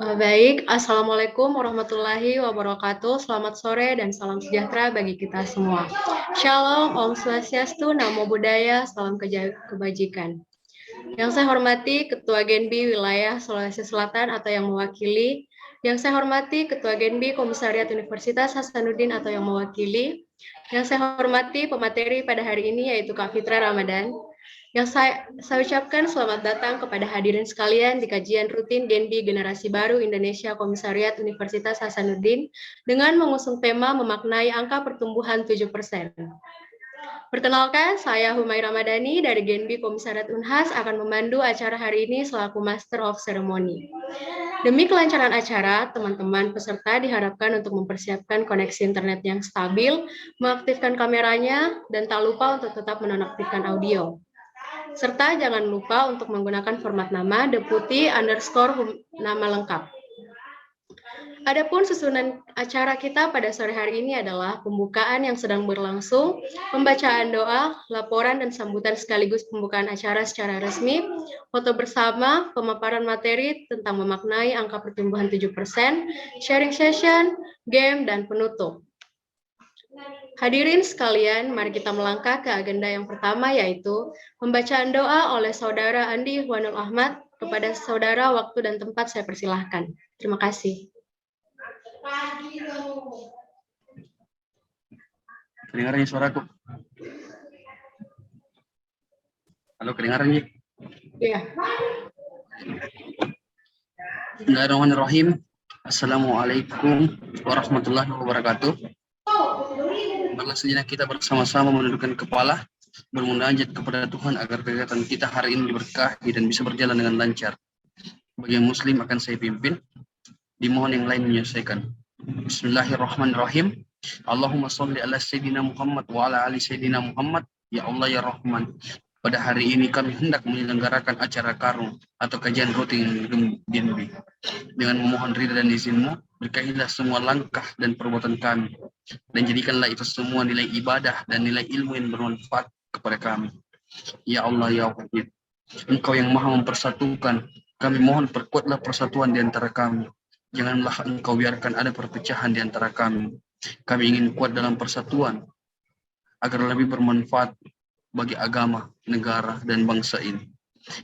Baik, Assalamualaikum warahmatullahi wabarakatuh. Selamat sore dan salam sejahtera bagi kita semua. Shalom, Om Swastiastu, Namo Buddhaya, salam kebajikan. Yang saya hormati Ketua Genbi Wilayah Sulawesi Selatan atau yang mewakili, yang saya hormati Ketua Genbi Komisariat Universitas Hasanuddin atau yang mewakili, yang saya hormati pemateri pada hari ini yaitu Kak Fitra Ramadan. Yang saya ucapkan selamat datang kepada hadirin sekalian di kajian rutin Genbi Generasi Baru Indonesia Komisariat Universitas Hasanuddin dengan mengusung tema memaknai angka pertumbuhan 7%. Perkenalkan, saya Humay Ramadhani dari Genbi Komisariat Unhas akan memandu acara hari ini selaku Master of Ceremony. Demi kelancaran acara, teman-teman peserta diharapkan untuk mempersiapkan koneksi internet yang stabil, mengaktifkan kameranya, dan tak lupa untuk tetap menonaktifkan audio. Serta jangan lupa untuk menggunakan format nama deputi underscore nama lengkap. Adapun susunan acara kita pada sore hari ini adalah pembukaan yang sedang berlangsung, pembacaan doa, laporan dan sambutan sekaligus pembukaan acara secara resmi, foto bersama, pemaparan materi tentang memaknai angka pertumbuhan 7%, sharing session, game, dan penutup. Hadirin sekalian, mari kita melangkah ke agenda yang pertama yaitu pembacaan doa oleh Saudara Andi Huanul Ahmad. Kepada Saudara, waktu dan tempat saya persilahkan. Terima kasih. Kedengarannya suaraku? Halo, kedengarannya? Iya. Bismillahirrahmanirrahim. Assalamualaikum warahmatullahi wabarakatuh. Marilah sejenak kita bersama-sama menundukkan kepala, bermunajat kepada Tuhan agar kegiatan kita hari ini diberkahi dan bisa berjalan dengan lancar. Bagi yang muslim akan saya pimpin, dimohon yang lain menyelesaikan. Bismillahirrahmanirrahim. Allahumma sholli ala Sayyidina Muhammad wa ala ali Sayyidina Muhammad. Ya Allah ya Rahman. Pada hari ini kami hendak menyelenggarakan acara karung atau kajian rutin Genbi. Dengan memohon ridha dan izin-Mu, berkahilah semua langkah dan perbuatan kami. Dan jadikanlah itu semua nilai ibadah dan nilai ilmu yang bermanfaat kepada kami. Ya Allah ya Wahid, Engkau yang maha mempersatukan, kami mohon perkuatlah persatuan di antara kami. Janganlah Engkau biarkan ada perpecahan di antara kami. Kami ingin kuat dalam persatuan, agar lebih bermanfaat bagi agama, negara, dan bangsa ini.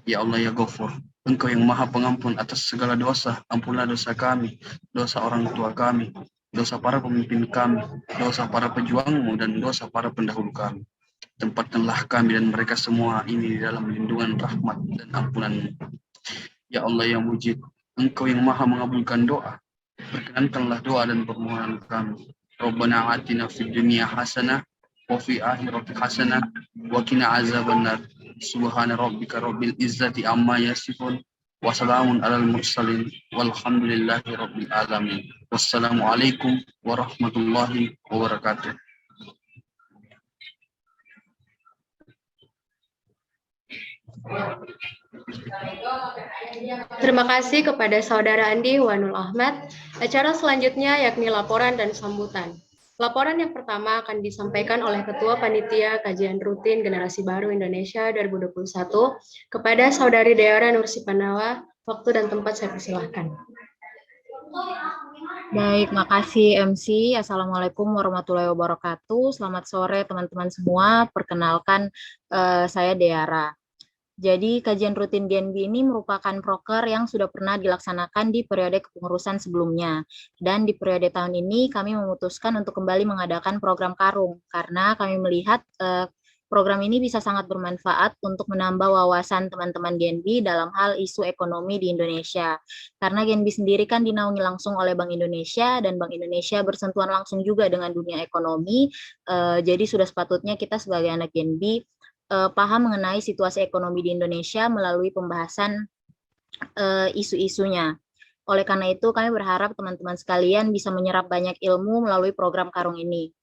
Ya Allah ya Ghafur, Engkau yang maha pengampun atas segala dosa, ampunlah dosa kami, dosa orang tua kami, dosa para pemimpin kami, dosa para pejuang-Mu, dan dosa para pendahulu kami. Tempatkanlah kami dan mereka semua ini di dalam lindungan rahmat dan ampunan-Mu. Ya Allah ya Mujib, Engkau yang maha mengabulkan doa, perkenankanlah doa dan permohonan kami. Rabbana atina fid dunya hasanah wa fi akhirati hasanah wa qina azabannar. Subhana rabbika rabbil izzati amma yasifun wa salamun alal mursalin walhamdulillahi rabbil alamin. Wassalamualaikum warahmatullahi wabarakatuh. Terima kasih kepada Saudara Andi Huanul Ahmad. Acara selanjutnya yakni laporan dan sambutan. Laporan yang pertama akan disampaikan oleh Ketua Panitia Kajian Rutin Generasi Baru Indonesia 2021 kepada Saudari Deara Nursi Panawa. Waktu dan tempat saya persilahkan. Baik, makasih MC. Assalamualaikum warahmatullahi wabarakatuh. Selamat sore teman-teman semua. Perkenalkan, saya Deara. Jadi kajian rutin Genbi ini merupakan proker yang sudah pernah dilaksanakan di periode kepengurusan sebelumnya. Dan di periode tahun ini kami memutuskan untuk kembali mengadakan program karung karena kami melihat program ini bisa sangat bermanfaat untuk menambah wawasan teman-teman Genbi dalam hal isu ekonomi di Indonesia. Karena Genbi sendiri kan dinaungi langsung oleh Bank Indonesia dan Bank Indonesia bersentuhan langsung juga dengan dunia ekonomi. Jadi sudah sepatutnya kita sebagai anak Genbi paham mengenai situasi ekonomi di Indonesia melalui pembahasan isu-isunya. Oleh karena itu, kami berharap teman-teman sekalian bisa menyerap banyak ilmu melalui program Karung ini.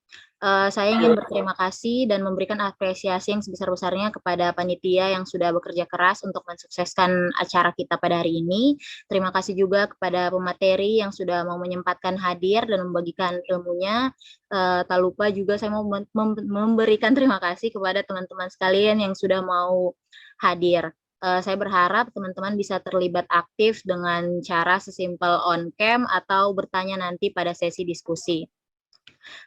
Saya ingin berterima kasih dan memberikan apresiasi yang sebesar-besarnya kepada panitia yang sudah bekerja keras untuk mensukseskan acara kita pada hari ini. Terima kasih juga kepada pemateri yang sudah mau menyempatkan hadir dan membagikan ilmunya. Tak lupa juga saya mau memberikan terima kasih kepada teman-teman sekalian yang sudah mau hadir. Saya berharap teman-teman bisa terlibat aktif dengan cara sesimpel on cam atau bertanya nanti pada sesi diskusi.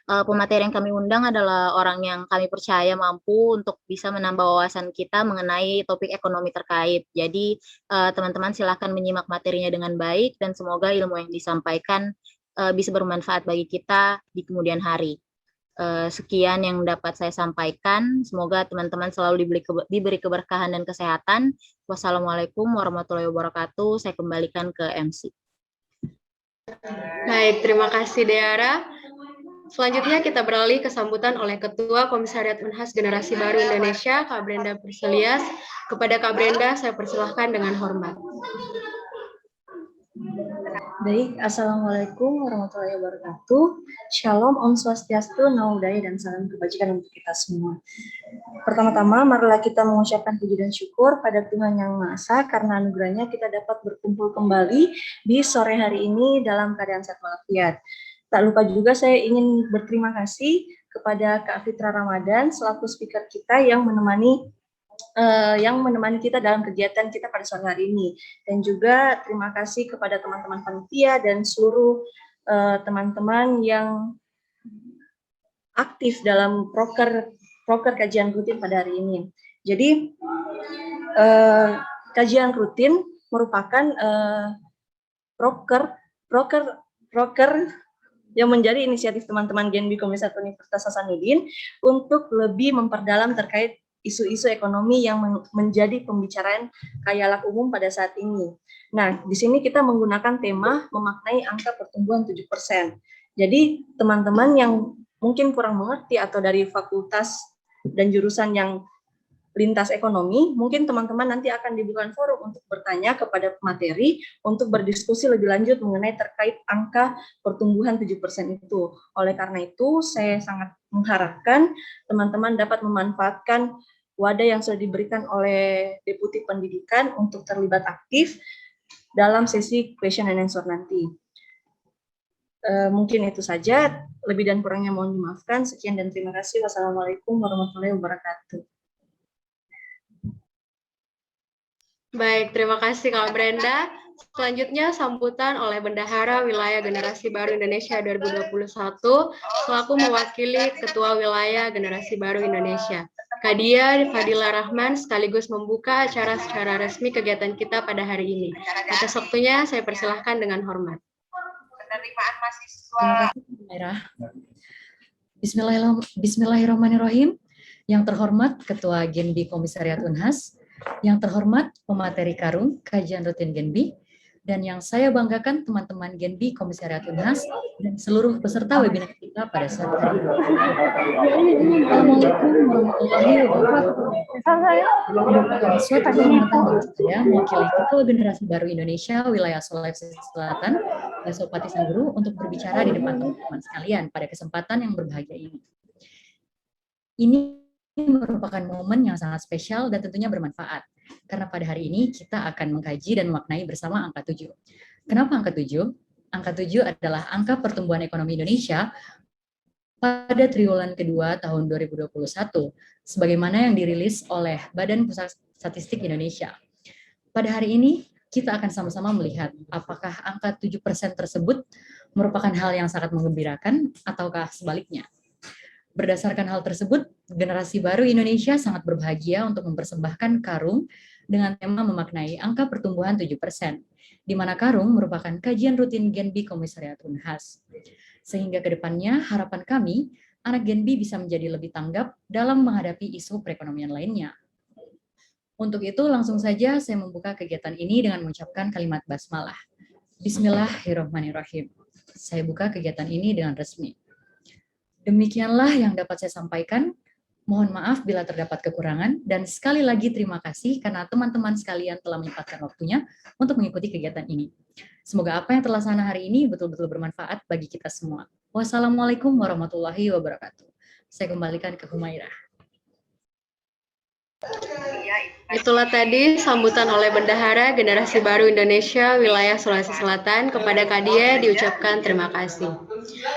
Pemateri yang kami undang adalah orang yang kami percaya mampu untuk bisa menambah wawasan kita mengenai topik ekonomi terkait. Jadi teman-teman silahkan menyimak materinya dengan baik dan semoga ilmu yang disampaikan bisa bermanfaat bagi kita di kemudian hari. Sekian yang dapat saya sampaikan. Semoga teman-teman selalu diberi keberkahan dan kesehatan. Wassalamualaikum warahmatullahi wabarakatuh. Saya kembalikan ke MC. Baik, terima kasih Deara. Selanjutnya kita beralih ke sambutan oleh Ketua Komisariat Unhas Generasi Baru Indonesia, Kak Brenda Perselias. Kepada Kak Brenda, saya persilahkan dengan hormat. Baik, Assalamualaikum warahmatullahi wabarakatuh. Shalom, Om Swastiastu, Namo Buddhaya, dan salam kebajikan untuk kita semua. Pertama-tama, marilah kita mengucapkan puji dan syukur pada Tuhan Yang Maha Esa karena anugerahnya kita dapat berkumpul kembali di sore hari ini dalam keadaan sehat walafiat. Tak lupa juga saya ingin berterima kasih kepada Kak Fitra Ramadan selaku speaker kita yang menemani kita dalam kegiatan kita pada sore hari ini. Dan juga terima kasih kepada teman-teman panitia dan seluruh teman-teman yang aktif dalam proker kajian rutin pada hari ini. Jadi kajian rutin merupakan proker yang menjadi inisiatif teman-teman Genbi Komisariat Universitas Hasanuddin untuk lebih memperdalam terkait isu-isu ekonomi yang menjadi pembicaraan khayalak umum pada saat ini. Nah, di sini kita menggunakan tema memaknai angka pertumbuhan 7%. Jadi, teman-teman yang mungkin kurang mengerti atau dari fakultas dan jurusan yang lintas ekonomi, mungkin teman-teman nanti akan dibuka forum untuk bertanya kepada materi untuk berdiskusi lebih lanjut mengenai terkait angka pertumbuhan 7% itu. Oleh karena itu, saya sangat mengharapkan teman-teman dapat memanfaatkan wadah yang sudah diberikan oleh Deputi Pendidikan untuk terlibat aktif dalam sesi question and answer nanti. Mungkin itu saja, lebih dan kurangnya mohon dimaafkan. Sekian dan terima kasih. Wassalamualaikum warahmatullahi wabarakatuh. Baik, terima kasih Kak Brenda. Selanjutnya sambutan oleh Bendahara Wilayah Generasi Baru Indonesia 2021 selaku mewakili Ketua Wilayah Generasi Baru Indonesia. Kak Dia Fadila Rahman sekaligus membuka acara secara resmi kegiatan kita pada hari ini. Atas waktunya saya persilahkan dengan hormat. Penerimaan mahasiswa. Bismillahirrahmanirrahim. Yang terhormat Ketua Genbi Komisariat Unhas, yang terhormat pemateri Karung, kajian rutin Genbi, dan yang saya banggakan teman-teman Genbi Komisariat Unhas dan seluruh peserta webinar kita pada saat hari ini. Assalamualaikum warahmatullahi wabarakatuh. Merupakan suatu kehormatan bagi saya mewakili Ketua Generasi Baru Indonesia Wilayah Sulawesi Selatan, Sopati Sangguru, untuk berbicara di depan teman-teman sekalian pada kesempatan yang berbahagia ini. Ini merupakan momen yang sangat spesial dan tentunya bermanfaat. Karena pada hari ini kita akan mengkaji dan memaknai bersama angka 7. Kenapa angka 7? Angka 7 adalah angka pertumbuhan ekonomi Indonesia pada triwulan kedua tahun 2021, sebagaimana yang dirilis oleh Badan Pusat Statistik Indonesia. Pada hari ini, kita akan sama-sama melihat apakah angka 7% tersebut merupakan hal yang sangat menggembirakan ataukah sebaliknya. Berdasarkan hal tersebut, Generasi Baru Indonesia sangat berbahagia untuk mempersembahkan Karung dengan tema memaknai angka pertumbuhan 7%, di mana Karung merupakan kajian rutin Genbi Komisariat Unhas. Sehingga ke depannya harapan kami, anak Genbi bisa menjadi lebih tanggap dalam menghadapi isu perekonomian lainnya. Untuk itu, langsung saja saya membuka kegiatan ini dengan mengucapkan kalimat basmalah. Bismillahirrahmanirrahim. Saya buka kegiatan ini dengan resmi. Demikianlah yang dapat saya sampaikan. Mohon maaf bila terdapat kekurangan, dan sekali lagi terima kasih karena teman-teman sekalian telah menyempatkan waktunya untuk mengikuti kegiatan ini. Semoga apa yang terlaksana hari ini betul-betul bermanfaat bagi kita semua. Wassalamualaikum warahmatullahi wabarakatuh. Saya kembalikan ke Humairah. Itulah tadi sambutan oleh Bendahara Generasi Baru Indonesia Wilayah Sulawesi Selatan kepada Kadia diucapkan terima kasih.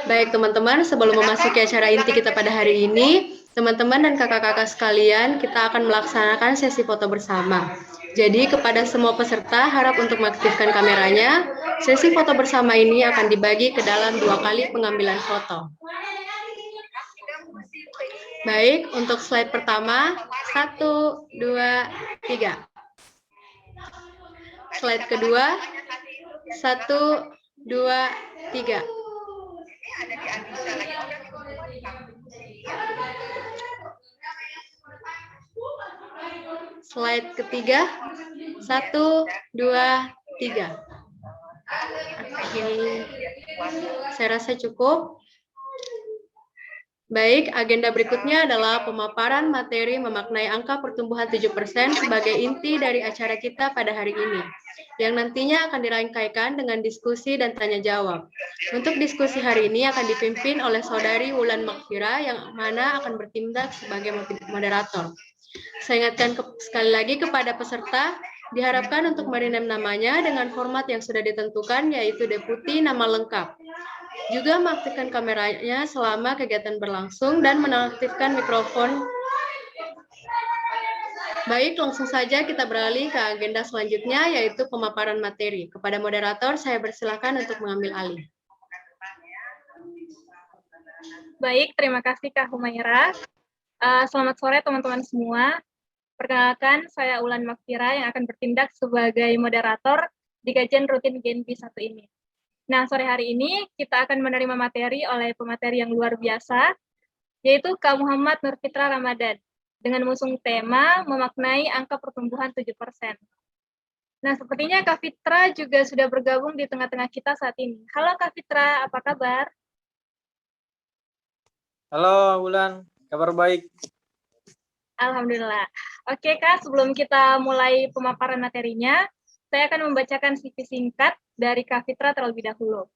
Baik teman-teman, sebelum memasuki acara inti kita pada hari ini, teman-teman dan kakak-kakak sekalian, kita akan melaksanakan sesi foto bersama. Jadi kepada semua peserta harap untuk mengaktifkan kameranya. Sesi foto bersama ini akan dibagi ke dalam 2 kali pengambilan foto. Baik, untuk slide pertama, 1, 2, 3. Slide kedua, 1, 2, 3. Slide ketiga, 1, 2, 3. Oke, saya rasa cukup. Baik, agenda berikutnya adalah pemaparan materi memaknai angka pertumbuhan 7% sebagai inti dari acara kita pada hari ini, yang nantinya akan dirangkaikan dengan diskusi dan tanya jawab. Untuk diskusi hari ini akan dipimpin oleh Saudari Wulan Makfira yang mana akan bertindak sebagai moderator. Saya ingatkan sekali lagi kepada peserta, diharapkan untuk merendam namanya dengan format yang sudah ditentukan, yaitu deputi nama lengkap. Juga mengaktifkan kameranya selama kegiatan berlangsung dan menonaktifkan mikrofon. Baik, langsung saja kita beralih ke agenda selanjutnya, yaitu pemaparan materi. Kepada moderator, saya persilakan untuk mengambil alih. Baik, terima kasih Kak Humaira. Selamat sore teman-teman semua. Perkenalkan, saya Wulan Makfira yang akan bertindak sebagai moderator di kajian rutin GENBI 1 ini. Nah, sore hari ini kita akan menerima materi oleh pemateri yang luar biasa, yaitu Kak Muhammad Nurfitra Ramadan, dengan mengusung tema memaknai angka pertumbuhan 7%. Nah, sepertinya Kak Fitra juga sudah bergabung di tengah-tengah kita saat ini. Halo Kak Fitra, apa kabar? Halo Wulan, kabar baik. Alhamdulillah. Oke Kak, sebelum kita mulai pemaparan materinya, saya akan membacakan CV singkat dari Kak Fitra terlebih dahulu.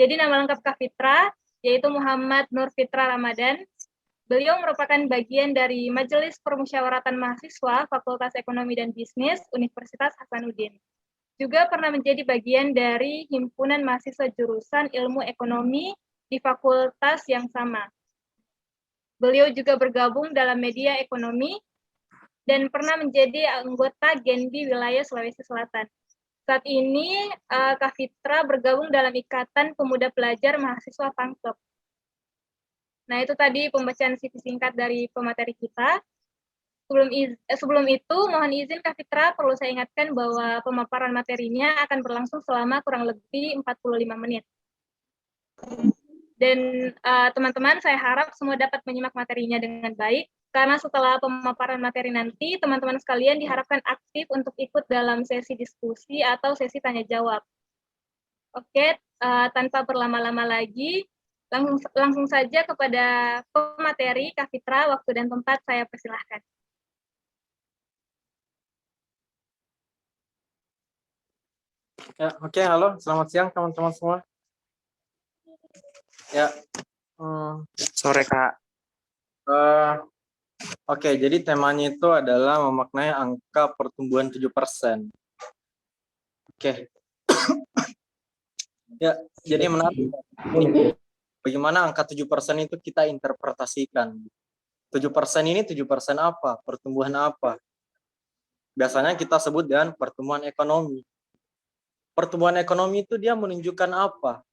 Jadi nama lengkap Kak Fitra yaitu Muhammad Nurfitra Ramadan. Beliau merupakan bagian dari Majelis Permusyawaratan Mahasiswa Fakultas Ekonomi dan Bisnis Universitas Hasanuddin. Juga pernah menjadi bagian dari Himpunan Mahasiswa Jurusan Ilmu Ekonomi di fakultas yang sama. Beliau juga bergabung dalam media ekonomi dan pernah menjadi anggota GENBI wilayah Sulawesi Selatan. Saat ini, Kak Fitra bergabung dalam Ikatan Pemuda Pelajar Mahasiswa Pangkep. Nah, itu tadi pembacaan CV singkat dari pemateri kita. Sebelum itu, mohon izin Kak Fitra, perlu saya ingatkan bahwa pemaparan materinya akan berlangsung selama kurang lebih 45 menit. Dan teman-teman, saya harap semua dapat menyimak materinya dengan baik, karena setelah pemaparan materi nanti, teman-teman sekalian diharapkan aktif untuk ikut dalam sesi diskusi atau sesi tanya-jawab. Oke, tanpa berlama-lama lagi, langsung saja kepada pemateri, Kak Fitra, waktu dan tempat saya persilahkan. Ya, oke, halo, selamat siang teman-teman semua. Ya, sore Kak. Oke, jadi temanya itu adalah memaknai angka pertumbuhan 7%. Oke. Ya, jadi menarik. Bagaimana angka 7% itu kita interpretasikan. 7% ini 7% apa? Pertumbuhan apa? Biasanya kita sebut dengan pertumbuhan ekonomi. Pertumbuhan ekonomi itu dia menunjukkan apa?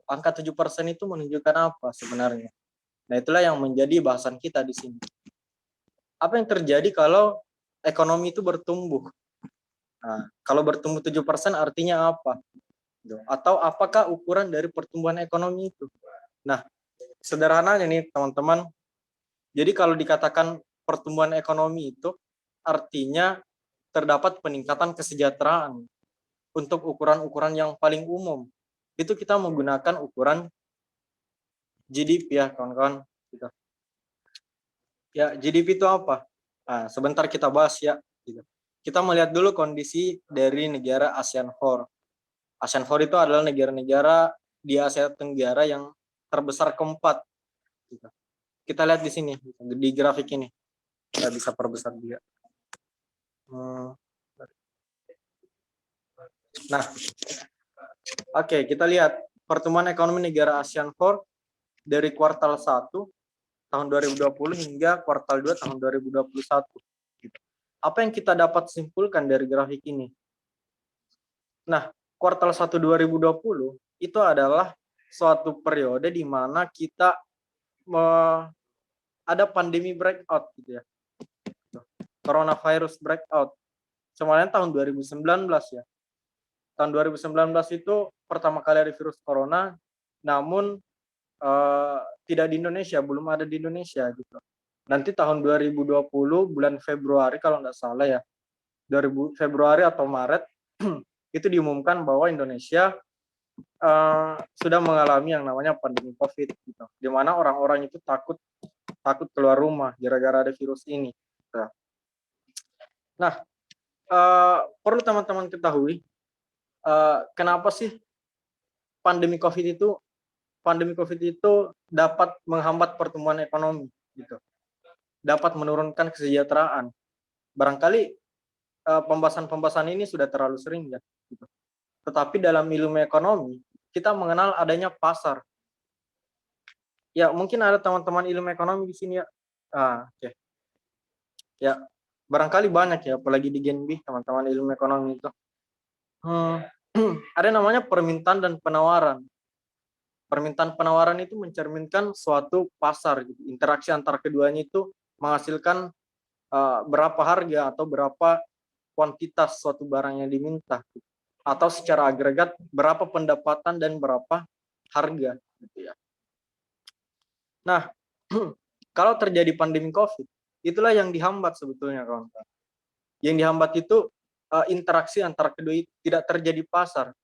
Angka 7% itu menunjukkan apa sebenarnya? Nah, itulah yang menjadi bahasan kita di sini. Apa yang terjadi kalau ekonomi itu bertumbuh? Nah, kalau bertumbuh 7% artinya apa? Atau apakah ukuran dari pertumbuhan ekonomi itu? Nah, sederhananya nih teman-teman, jadi kalau dikatakan pertumbuhan ekonomi itu artinya terdapat peningkatan kesejahteraan untuk ukuran-ukuran yang paling umum. Itu kita menggunakan ukuran GDP ya kawan-kawan. Ya, GDP itu apa? Nah, sebentar kita bahas ya. Gitu. Kita melihat dulu kondisi dari negara ASEAN 4. ASEAN 4 itu adalah negara-negara di Asia Tenggara yang terbesar keempat. Gitu. Kita lihat di sini, di grafik ini. Kita bisa perbesar juga. Nah, oke, kita lihat pertumbuhan ekonomi negara ASEAN 4 dari kuartal 1 tahun 2020 hingga kuartal 2 tahun 2021. Apa yang kita dapat simpulkan dari grafik ini? Nah, kuartal 1 2020 itu adalah suatu periode di mana kita ada pandemi breakout gitu ya. Coronavirus breakout. Semuanya tahun 2019 ya. Tahun 2019 itu pertama kali ada virus corona, namun tidak di Indonesia, belum ada di Indonesia gitu. Nanti tahun 2020 bulan Februari kalau nggak salah ya, Februari atau Maret itu diumumkan bahwa Indonesia sudah mengalami yang namanya pandemi COVID gitu. Di mana orang-orang itu takut keluar rumah gara-gara ada virus ini. Gitu. Nah, perlu teman-teman ketahui kenapa sih pandemi COVID itu dapat menghambat pertumbuhan ekonomi gitu. Dapat menurunkan kesejahteraan. Barangkali pembahasan ini sudah terlalu sering ya gitu. Tetapi dalam ilmu ekonomi kita mengenal adanya pasar. Ya, mungkin ada teman-teman ilmu ekonomi di sini ya. Oke. Ya, barangkali banyak ya, apalagi di Genbi teman-teman ilmu ekonomi itu. Ada namanya permintaan dan penawaran. Permintaan penawaran itu mencerminkan suatu pasar gitu. Interaksi antara keduanya itu menghasilkan berapa harga atau berapa kuantitas suatu barang yang diminta gitu. Atau secara agregat berapa pendapatan dan berapa harga gitu ya. Nah, kalau terjadi pandemi COVID, itulah yang dihambat sebetulnya kawan-kawan. Yang dihambat itu interaksi antara kedua itu tidak terjadi pasar.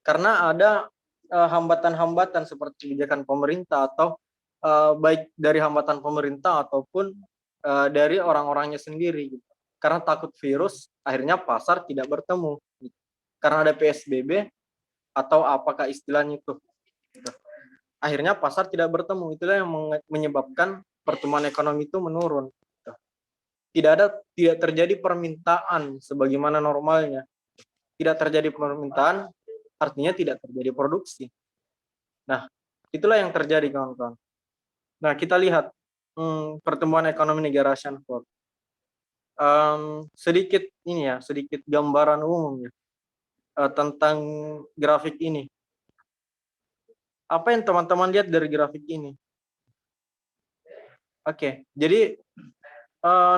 Karena ada hambatan-hambatan seperti kebijakan pemerintah atau baik dari hambatan pemerintah ataupun dari orang-orangnya sendiri. Gitu. Karena takut virus, akhirnya pasar tidak bertemu. Gitu. Karena ada PSBB atau apakah istilahnya itu. Gitu. Akhirnya pasar tidak bertemu. Itulah yang menyebabkan pertumbuhan ekonomi itu menurun. Gitu. Tidak terjadi permintaan sebagaimana normalnya. Tidak terjadi permintaan, artinya tidak terjadi produksi. Nah, itulah yang terjadi kawan-kawan. Nah, kita lihat pertumbuhan ekonomi negara ASEAN 4. Sedikit gambaran umum ya tentang grafik ini. Apa yang teman-teman lihat dari grafik ini? Oke, jadi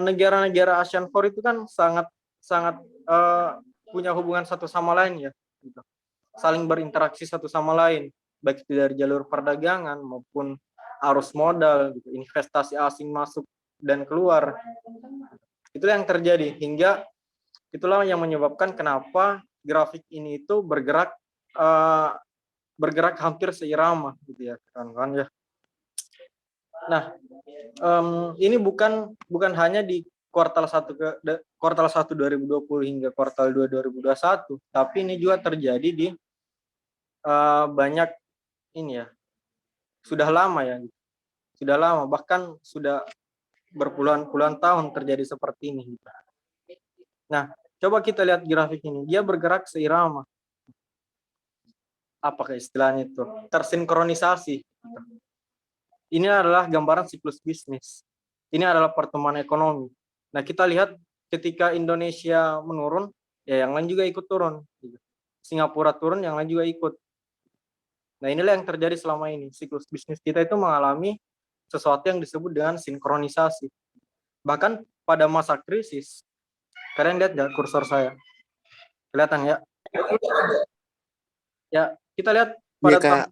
negara-negara ASEAN 4 itu kan sangat punya hubungan satu sama lain ya, gitu. Saling berinteraksi satu sama lain, baik itu dari jalur perdagangan maupun arus modal, gitu, investasi asing masuk dan keluar. Itulah yang terjadi hingga itulah yang menyebabkan kenapa grafik ini itu bergerak hampir seirama, gitu ya, kawan-kawan ya. Nah, ini bukan hanya di kuartal 1 2020 hingga kuartal 2 2021, tapi ini juga terjadi di banyak ini ya. Sudah lama ya. Sudah lama, bahkan sudah berpuluhan-puluhan tahun terjadi seperti ini. Nah, coba kita lihat grafik ini. Dia bergerak seirama. Apakah istilahnya itu? Tersinkronisasi. Ini adalah gambaran siklus bisnis. Ini adalah pertumbuhan ekonomi. Nah, kita lihat ketika Indonesia menurun, ya yang lain juga ikut turun. Singapura turun, yang lain juga ikut. Nah, inilah yang terjadi selama ini. Siklus bisnis kita itu mengalami sesuatu yang disebut dengan sinkronisasi. Bahkan pada masa krisis, kalian lihat ya kursor saya? Kelihatan ya? Ya, kita lihat pada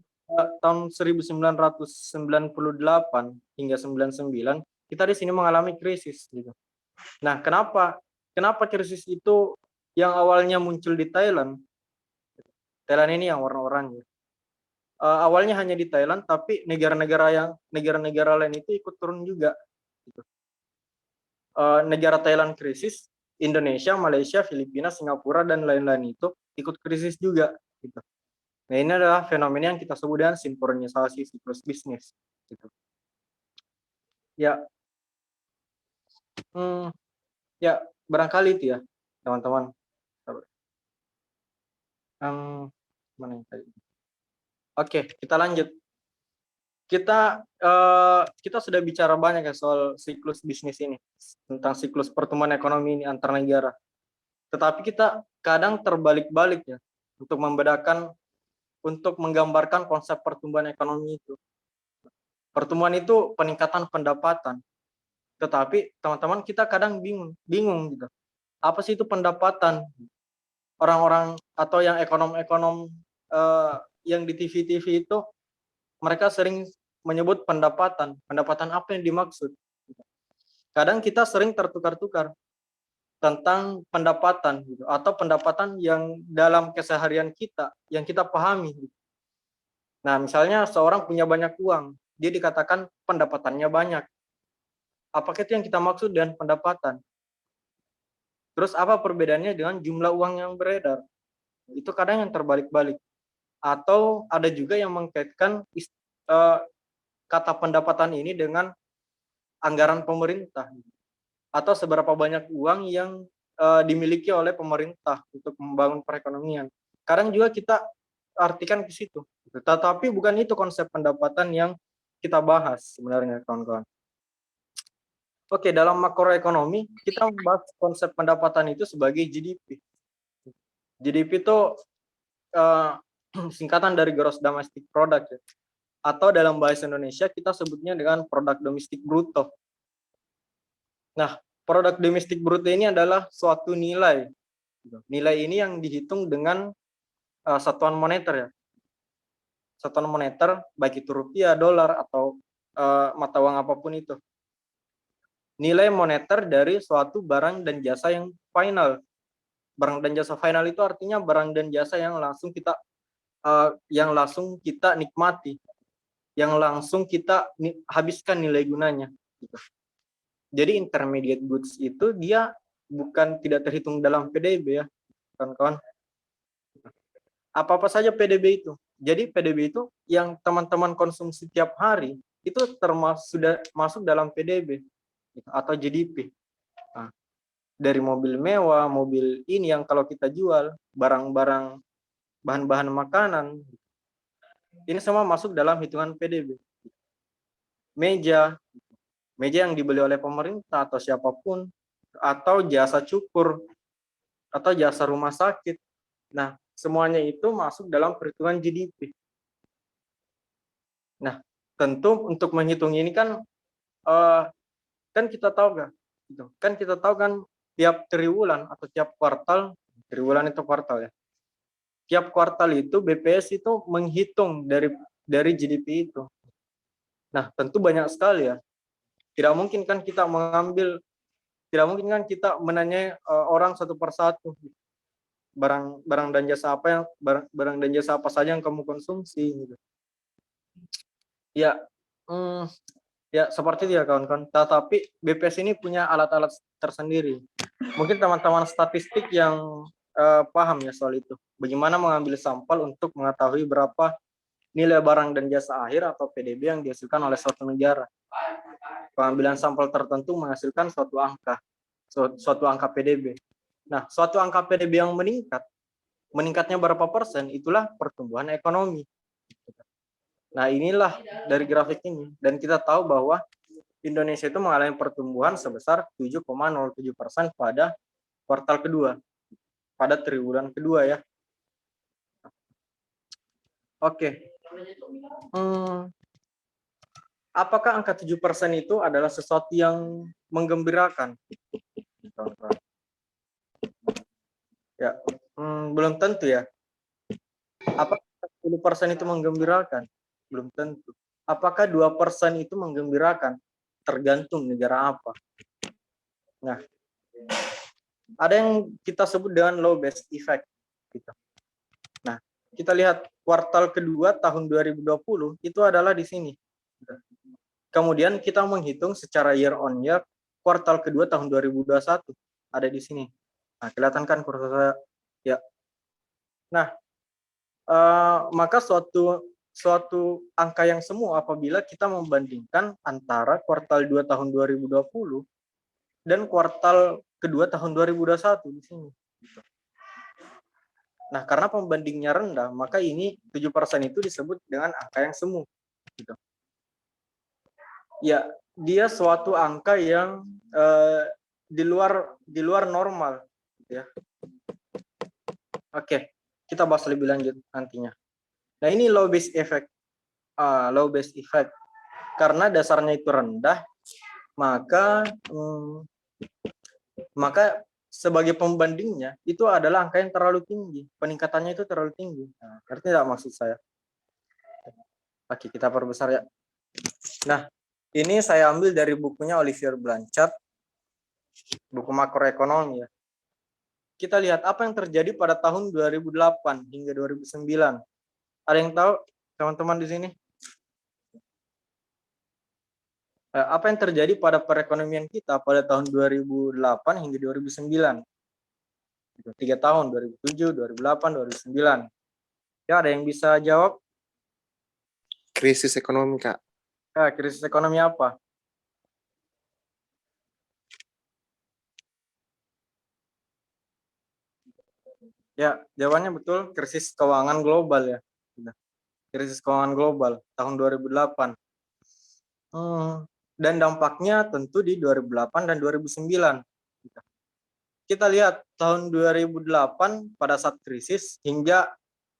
tahun 1998 hingga 99, kita di sini mengalami krisis gitu. Nah, kenapa krisis itu yang awalnya muncul di Thailand? Thailand ini yang warna oranye. Awalnya hanya di Thailand, tapi negara-negara lain itu ikut turun juga. Gitu. negara Thailand krisis, Indonesia, Malaysia, Filipina, Singapura, dan lain-lain itu ikut krisis juga. Gitu. Nah, ini adalah fenomena yang kita sebut dengan sinkronisasi siklus bisnis. Gitu. Ya, ya barangkali itu ya, teman-teman. Mana yang tadi? Oke, kita lanjut. Kita sudah bicara banyak ya soal siklus bisnis ini, tentang siklus pertumbuhan ekonomi ini antar negara. Tetapi kita kadang terbalik-balik ya untuk membedakan, untuk menggambarkan konsep pertumbuhan ekonomi itu. Pertumbuhan itu peningkatan pendapatan. Tetapi teman-teman kita kadang bingung gitu. Apa sih itu pendapatan? Orang-orang atau yang ekonom-ekonom yang di TV-TV itu mereka sering menyebut pendapatan. Pendapatan apa yang dimaksud? Kadang kita sering tertukar-tukar tentang pendapatan gitu, atau pendapatan yang dalam keseharian kita yang kita pahami. Gitu. Nah, misalnya seorang punya banyak uang, dia dikatakan pendapatannya banyak. Apakah itu yang kita maksud dengan pendapatan? Terus apa perbedaannya dengan jumlah uang yang beredar? Itu kadang yang terbalik-balik. Atau ada juga yang mengkaitkan kata pendapatan ini dengan anggaran pemerintah. Atau seberapa banyak uang yang dimiliki oleh pemerintah untuk membangun perekonomian. Kadang juga kita artikan ke situ. Tetapi bukan itu konsep pendapatan yang kita bahas sebenarnya, kawan-kawan. Oke, dalam makroekonomi kita membahas konsep pendapatan itu sebagai GDP. GDP itu singkatan dari Gross Domestic Product ya. Atau dalam bahasa Indonesia kita sebutnya dengan produk domestik bruto. Nah, produk domestik bruto ini adalah suatu nilai. Nilai ini yang dihitung dengan satuan moneter ya. Satuan moneter baik itu rupiah, dolar atau mata uang apapun itu. Nilai moneter dari suatu barang dan jasa yang final. Barang dan jasa final itu artinya barang dan jasa yang langsung kita nikmati, yang langsung kita habiskan nilai gunanya. Gitu. Jadi intermediate goods itu dia bukan tidak terhitung dalam PDB ya, kawan-kawan. Apa-apa saja PDB itu. Jadi PDB itu yang teman-teman konsumsi tiap hari itu sudah masuk dalam PDB atau GDP. Nah, dari mobil mewah, mobil ini yang kalau kita jual, barang-barang, bahan-bahan makanan, ini semua masuk dalam hitungan PDB. Meja yang dibeli oleh pemerintah atau siapapun, atau jasa cukur, atau jasa rumah sakit. Nah, semuanya itu masuk dalam perhitungan GDP. Nah, tentu untuk menghitung ini kan kita tahu kan tiap triwulan atau tiap kuartal, triwulan itu kuartal ya. Tiap kuartal itu BPS itu menghitung dari GDP itu. Nah, tentu banyak sekali ya. Tidak mungkin kan kita menanyai orang satu persatu barang dan jasa apa saja yang kamu konsumsi gitu. Ya, ya seperti itu ya kawan-kawan. Tetapi BPS ini punya alat-alat tersendiri. Mungkin teman-teman statistik yang paham ya soal itu. Bagaimana mengambil sampel untuk mengetahui berapa nilai barang dan jasa akhir atau PDB yang dihasilkan oleh suatu negara. Pengambilan sampel tertentu menghasilkan suatu angka PDB. Nah, suatu angka PDB yang meningkatnya berapa persen, itulah pertumbuhan ekonomi. Nah, inilah dari grafik ini. Dan kita tahu bahwa Indonesia itu mengalami pertumbuhan sebesar 7,07% pada kuartal kedua, pada triwulan kedua ya. Oke. Apakah angka 7% itu adalah sesuatu yang menggembirakan? Ya, belum tentu ya. Apakah 10% itu menggembirakan? Belum tentu. Apakah 2% itu menggembirakan? Tergantung negara apa. Nah, ada yang kita sebut dengan low base effect. Gitu. Nah, kita lihat kuartal kedua tahun 2020 itu adalah di sini. Kemudian kita menghitung secara year on year kuartal kedua tahun 2021 ada di sini. Nah, kelihatan kan kursor saya? Ya. Nah, maka suatu angka yang semu apabila kita membandingkan antara kuartal 2 tahun 2020 dan kuartal kedua tahun 2021 di sini. Nah, karena pembandingnya rendah, maka ini 7% itu disebut dengan angka yang semu. Gitu. Ya, dia suatu angka yang di luar normal. Gitu ya. Oke, kita bahas lebih lanjut nantinya. Nah, ini low base effect. Low base effect. Karena dasarnya itu rendah, maka sebagai pembandingnya itu adalah angka yang terlalu tinggi, peningkatannya itu terlalu tinggi. Nah, ngerti tidak maksud saya? Oke, kita perbesar ya. Nah, ini saya ambil dari bukunya Olivier Blanchard, buku makroekonomi ya. Kita lihat apa yang terjadi pada tahun 2008 hingga 2009. Ada yang tahu, teman-teman di sini? Apa yang terjadi pada perekonomian kita pada tahun 2008 hingga 2009? 3 tahun, 2007, 2008, 2009. Ya, ada yang bisa jawab? Krisis ekonomi, Kak. Krisis ekonomi apa? Ya, jawabannya betul, krisis keuangan global ya. Krisis keuangan global tahun 2008. Dan dampaknya tentu di 2008 dan 2009. Kita lihat tahun 2008 pada saat krisis hingga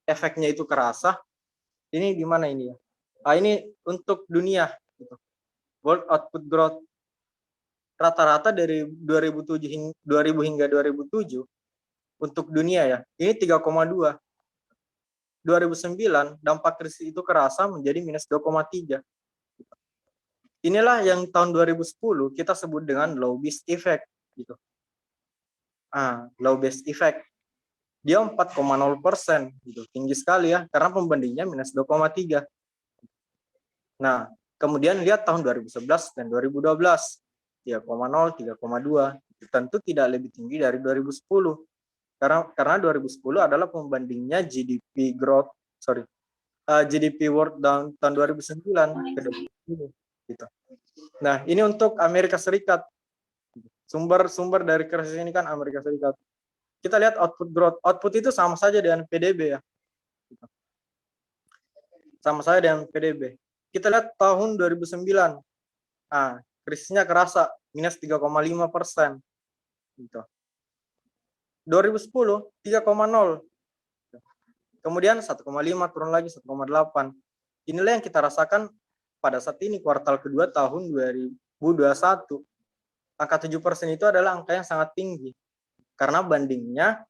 efeknya itu kerasa. Ini di mana ini ya? Ini untuk dunia. World output growth rata-rata dari 2000 hingga 2007 untuk dunia ya. Ini 3,2. 2009 dampak krisis itu kerasa menjadi minus 2,3. Inilah yang tahun 2010 kita sebut dengan low base effect gitu. Low base effect. Dia 4,0% gitu. Tinggi sekali ya karena pembandingnya minus 2,3. Nah, kemudian lihat tahun 2011 dan 2012. 3,0, 3,2. Tentu tidak lebih tinggi dari 2010. Karena 2010 adalah pembandingnya GDP growth, GDP world tahun 2009 ke 2010. Gitu. Nah, ini untuk Amerika Serikat. Sumber dari krisis ini kan Amerika Serikat. Kita lihat output growth. Output itu sama saja dengan PDB ya. Sama saja dengan PDB. Kita lihat tahun 2009. Krisisnya kerasa, minus 3,5%. Gitu. 2010, 3,0. Kemudian 1,5 turun lagi 1,8. Inilah yang kita rasakan pada saat ini kuartal kedua tahun 2021. Angka 7% itu adalah angka yang sangat tinggi. Karena bandingnya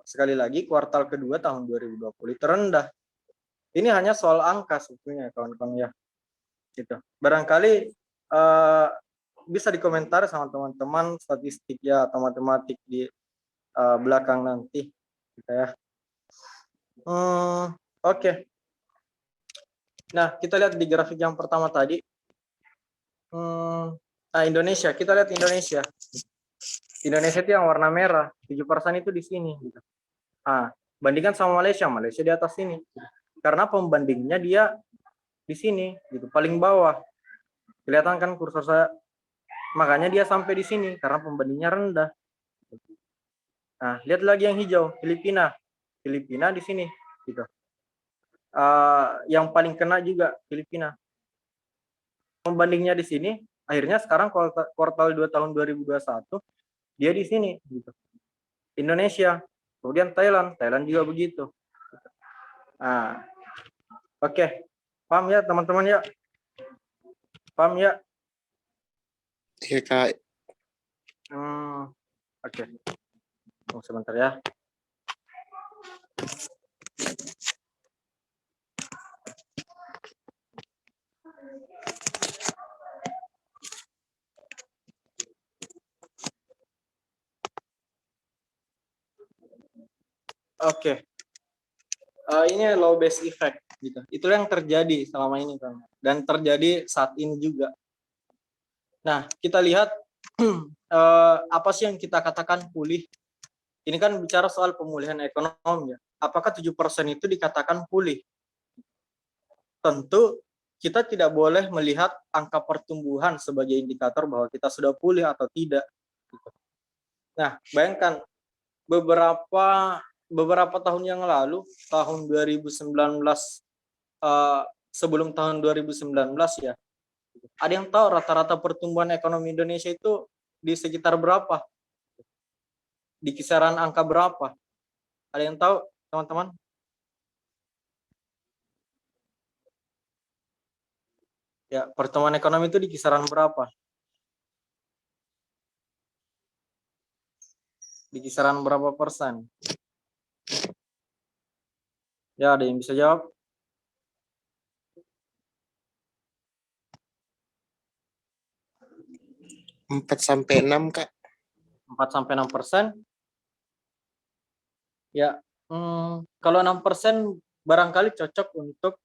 sekali lagi kuartal kedua tahun 2020 terendah. Ini hanya soal angka sebetulnya kawan-kawan ya. Gitu. Barangkali bisa dikomentar sama teman-teman statistik ya atau matematik di belakang nanti gitu ya. Oke. Nah, kita lihat di grafik yang pertama tadi. Indonesia, kita lihat Indonesia. Indonesia itu yang warna merah, 7% itu di sini. Gitu. Bandingkan sama Malaysia, Malaysia di atas sini. Karena pembandingnya dia di sini, gitu, paling bawah. Kelihatan kan kursor saya? Makanya dia sampai di sini, karena pembandingnya rendah. Nah, lihat lagi yang hijau, Filipina. Filipina di sini. Gitu. Yang paling kena juga Filipina. Pembandingnya di sini, akhirnya sekarang kuartal 2 tahun 2021 dia di sini gitu. Indonesia, kemudian Thailand juga begitu. Oke. Paham ya teman-teman ya? Paham ya? Iya, Kak. Oke. Sebentar ya. Oke. Ini low base effect gitu. Itu yang terjadi selama ini kan. Dan terjadi saat ini juga. Nah, kita lihat apa sih yang kita katakan pulih? Ini kan bicara soal pemulihan ekonomi ya. Apakah 7% itu dikatakan pulih? Tentu kita tidak boleh melihat angka pertumbuhan sebagai indikator bahwa kita sudah pulih atau tidak. Nah, bayangkan beberapa tahun yang lalu, tahun 2019, sebelum tahun 2019 ya, ada yang tahu rata-rata pertumbuhan ekonomi Indonesia itu di sekitar berapa? Di kisaran angka berapa? Ada yang tahu, teman-teman? Ya, pertumbuhan ekonomi itu di kisaran berapa? Di kisaran berapa persen? Ya, ada yang bisa jawab? Empat sampai 6 Kak. 4-6%. Ya, kalau 6% barangkali cocok untuk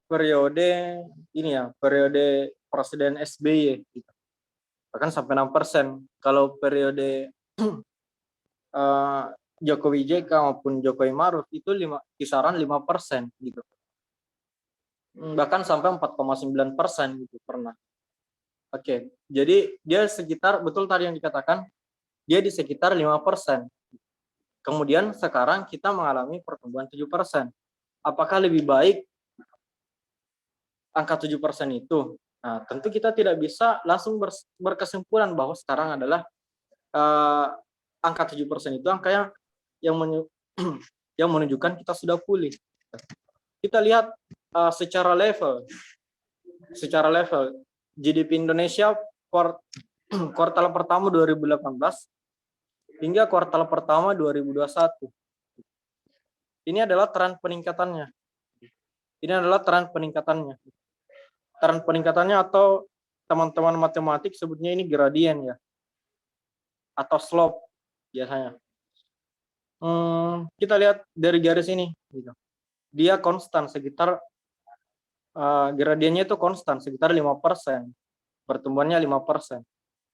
periode ini ya, periode Presiden SBY gitu. Bahkan sampai 6%. Kalau periode Jokowi JK maupun Jokowi Maruf itu kisaran 5% gitu. Bahkan sampai 4,9% gitu pernah. Oke, jadi dia sekitar, betul tadi yang dikatakan, dia di sekitar 5%. Kemudian sekarang kita mengalami pertumbuhan 7%. Apakah lebih baik angka 7% itu? Nah, tentu kita tidak bisa langsung berkesimpulan bahwa sekarang adalah angka 7% itu angka yang menunjukkan kita sudah pulih. Kita lihat secara level GDP Indonesia kuartal pertama 2018 hingga kuartal pertama 2021. Ini adalah tren peningkatannya. Tren peningkatannya atau teman-teman matematik sebutnya ini gradien ya. Atau slope biasanya. Kita lihat dari garis ini gitu. Dia konstan sekitar gradiennya itu konstan sekitar 5%, pertumbuhannya 5%.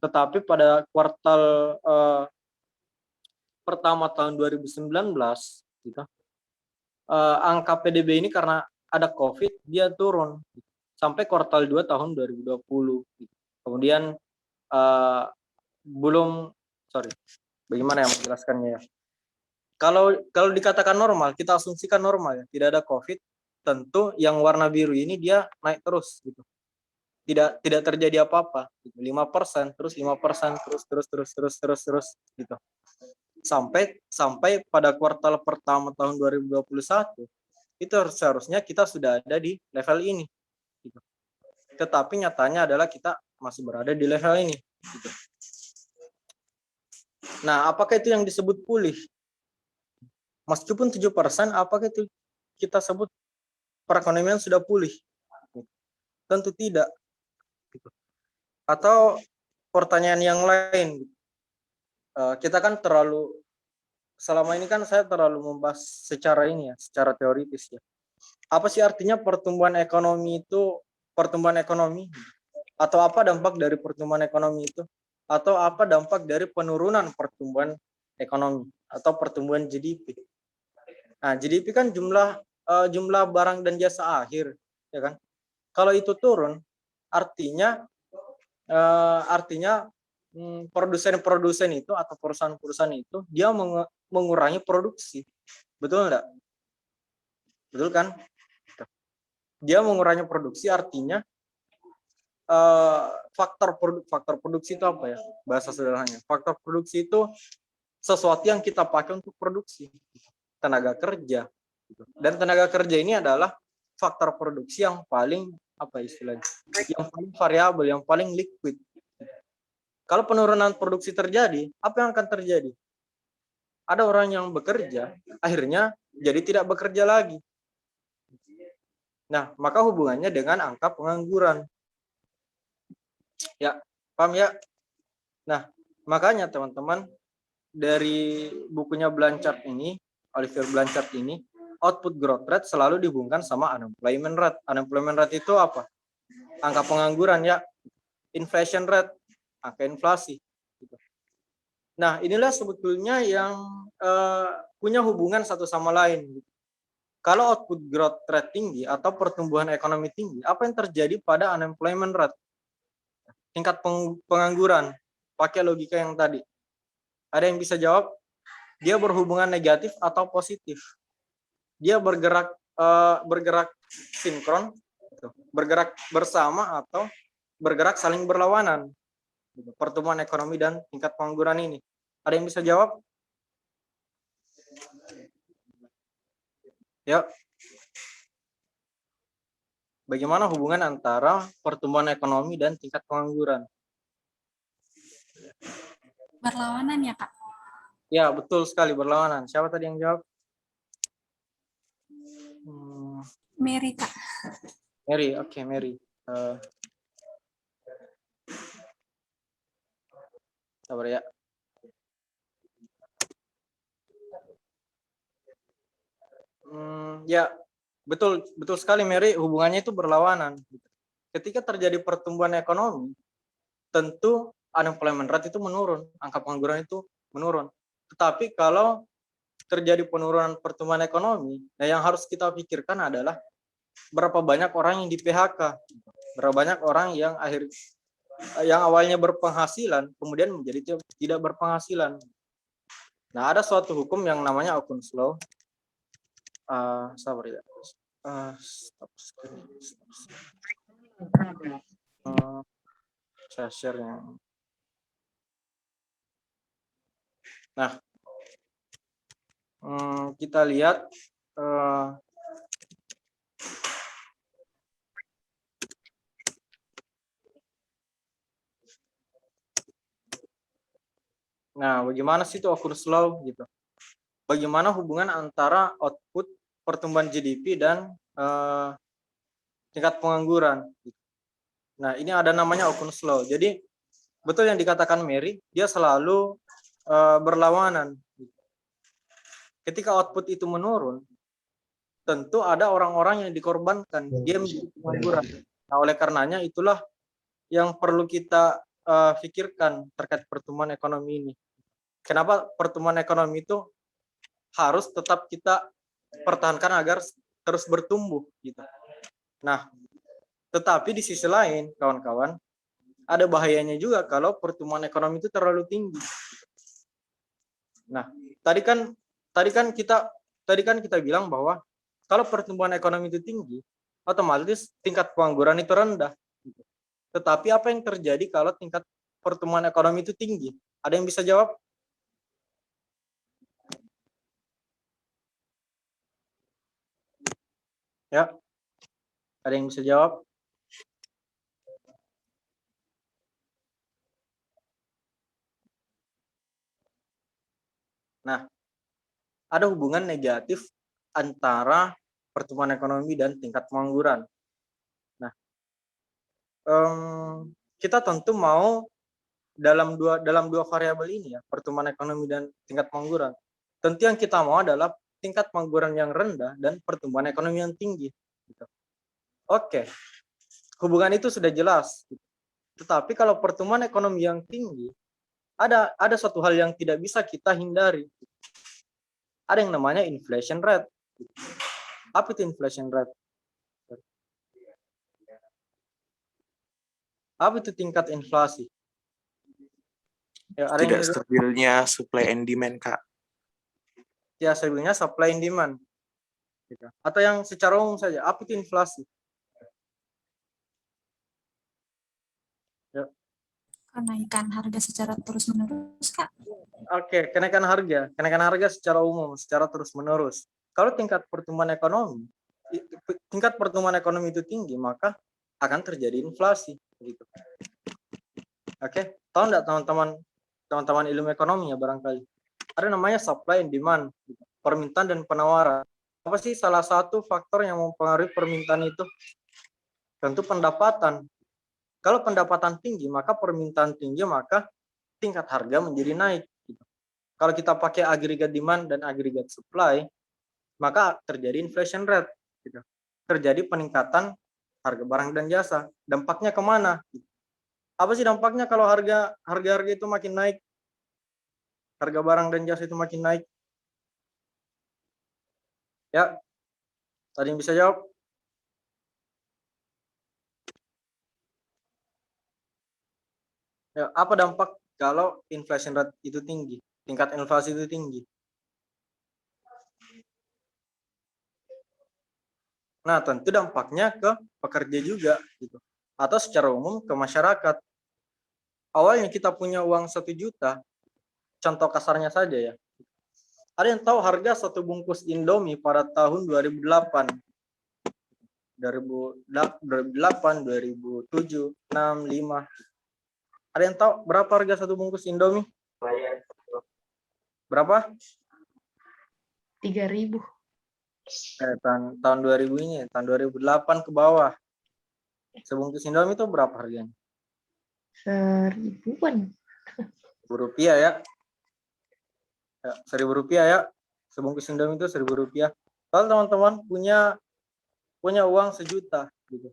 Tetapi pada kuartal pertama tahun 2019, gitu, angka PDB ini karena ada COVID dia turun sampai kuartal 2 tahun 2020. Gitu. Kemudian bagaimana yang menjelaskannya ya? Kalau dikatakan normal, kita asumsikan normal ya, tidak ada COVID. Tentu yang warna biru ini dia naik terus gitu. Tidak terjadi apa-apa gitu. 5%, terus 5%, terus gitu. Sampai pada kuartal pertama tahun 2021 itu seharusnya kita sudah ada di level ini gitu. Tetapi nyatanya adalah kita masih berada di level ini gitu. Nah, apakah itu yang disebut pulih? Meskipun 7%, apakah itu kita sebut perekonomian sudah pulih? Tentu tidak. Atau pertanyaan yang lain, kita kan selama ini kan saya terlalu membahas secara ini ya, secara teoritis ya. Apa sih artinya pertumbuhan ekonomi itu, pertumbuhan ekonomi? Atau apa dampak dari pertumbuhan ekonomi itu? Atau apa dampak dari penurunan pertumbuhan ekonomi atau pertumbuhan GDP? Nah, GDP kan jumlah barang dan jasa akhir, ya kan? Kalau itu turun, artinya produsen itu atau perusahaan-perusahaan itu dia mengurangi produksi, betul enggak? Betul kan? Dia mengurangi produksi, artinya faktor produksi itu apa ya? Bahasa sederhananya, faktor produksi itu sesuatu yang kita pakai untuk produksi, tenaga kerja. Dan tenaga kerja ini adalah faktor produksi yang paling yang paling variabel, yang paling liquid. Kalau penurunan produksi terjadi, apa yang akan terjadi? Ada orang yang bekerja, akhirnya jadi tidak bekerja lagi. Nah, maka hubungannya dengan angka pengangguran. Ya, paham ya? Nah, makanya teman-teman, dari bukunya Blanchard ini, Oliver Blanchard ini, output growth rate selalu dihubungkan sama unemployment rate. Unemployment rate itu apa? Angka pengangguran ya. Inflation rate. angka inflasi. Gitu. Nah, inilah sebetulnya yang punya hubungan satu sama lain. Gitu. Kalau output growth rate tinggi atau pertumbuhan ekonomi tinggi, apa yang terjadi pada unemployment rate? Tingkat pengangguran. Pakai logika yang tadi. Ada yang bisa jawab? Dia berhubungan negatif atau positif? Dia bergerak sinkron, bergerak bersama atau bergerak saling berlawanan. Pertumbuhan ekonomi dan tingkat pengangguran ini. Ada yang bisa jawab? Ya. Bagaimana hubungan antara pertumbuhan ekonomi dan tingkat pengangguran? Berlawanan ya, Kak? Ya, betul sekali, berlawanan. Siapa tadi yang jawab? Mary, Kak. Mary, oke, Mary. Sabar ya. Ya, betul sekali Mary, hubungannya itu berlawanan. Ketika terjadi pertumbuhan ekonomi, tentu unemployment rate itu menurun, angka pengangguran itu menurun. Tetapi kalau terjadi penurunan pertumbuhan ekonomi, nah yang harus kita pikirkan adalah berapa banyak orang yang di PHK, berapa banyak orang yang awalnya berpenghasilan kemudian menjadi tidak berpenghasilan. Nah, ada suatu hukum yang namanya Okun's Law. Sabar ya. Saya share-nya. Nah, kita lihat nah, bagaimana sih itu Okun's Law gitu? Bagaimana hubungan antara output pertumbuhan GDP dan tingkat pengangguran? Nah, ini ada namanya Okun's Law. Jadi betul yang dikatakan Mary, dia selalu berlawanan. Ketika output itu menurun, tentu ada orang-orang yang dikorbankan, dia menjadi pengangguran. Nah, oleh karenanya itulah yang perlu kita pikirkan terkait pertumbuhan ekonomi ini. Kenapa pertumbuhan ekonomi itu harus tetap kita pertahankan agar terus bertumbuh gitu. Nah, tetapi di sisi lain kawan-kawan, ada bahayanya juga kalau pertumbuhan ekonomi itu terlalu tinggi. Nah, tadi kan kita bilang bahwa kalau pertumbuhan ekonomi itu tinggi, otomatis tingkat pengangguran itu rendah. Tetapi apa yang terjadi kalau tingkat pertumbuhan ekonomi itu tinggi? Ada yang bisa jawab? Ya, ada yang bisa jawab? Nah, ada hubungan negatif antara pertumbuhan ekonomi dan tingkat pengangguran. Nah, kita tentu mau dalam dua variabel ini ya, pertumbuhan ekonomi dan tingkat pengangguran. Tentu yang kita mau adalah tingkat pengangguran yang rendah dan pertumbuhan ekonomi yang tinggi. Gitu. Oke, hubungan itu sudah jelas. Tetapi kalau pertumbuhan ekonomi yang tinggi, ada suatu hal yang tidak bisa kita hindari. Ada yang namanya inflation rate. Apa itu inflation rate? Apa itu tingkat inflasi? Ya, Tidak stabilnya supply and demand, Kak. Ya, stabilnya supply and demand. Atau yang secara umum saja, apa itu inflasi? Ya. Kenaikan harga secara terus-menerus, Kak. Oke, kenaikan harga secara umum, secara terus-menerus. Kalau tingkat pertumbuhan ekonomi itu tinggi, maka akan terjadi inflasi. Gitu. Oke, tahu nggak teman-teman ilmu ekonomi ya barangkali? Ada namanya supply and demand, permintaan dan penawaran. Apa sih salah satu faktor yang mempengaruhi permintaan itu? Tentu pendapatan. Kalau pendapatan tinggi, maka permintaan tinggi, maka tingkat harga menjadi naik. Kalau kita pakai agregat demand dan agregat supply, maka terjadi inflation rate. Terjadi peningkatan harga barang dan jasa. Dampaknya kemana? Apa sih dampaknya kalau harga itu makin naik? Harga barang dan jasa itu makin naik. Ya, ada yang bisa jawab? Ya, apa dampak kalau inflation rate itu tinggi, tingkat inflasi itu tinggi? Nah, tentu dampaknya ke pekerja juga, gitu. Atau secara umum ke masyarakat. Awalnya kita punya uang 1 juta, contoh kasarnya saja ya. Ada yang tahu harga satu bungkus Indomie pada tahun 2008? 2008, 2007, 6, 5. Ada yang tahu berapa harga satu bungkus Indomie? Berapa? 3.000. Tahun 2000 ini, tahun 2008 ke bawah. Sebungkus Indomie itu berapa harganya? 1.000-an. Rupiah ya. Ya, 1.000 rupiah ya. Sebungkus Indomie itu 1.000 rupiah. Kalau teman-teman punya uang 1 juta gitu.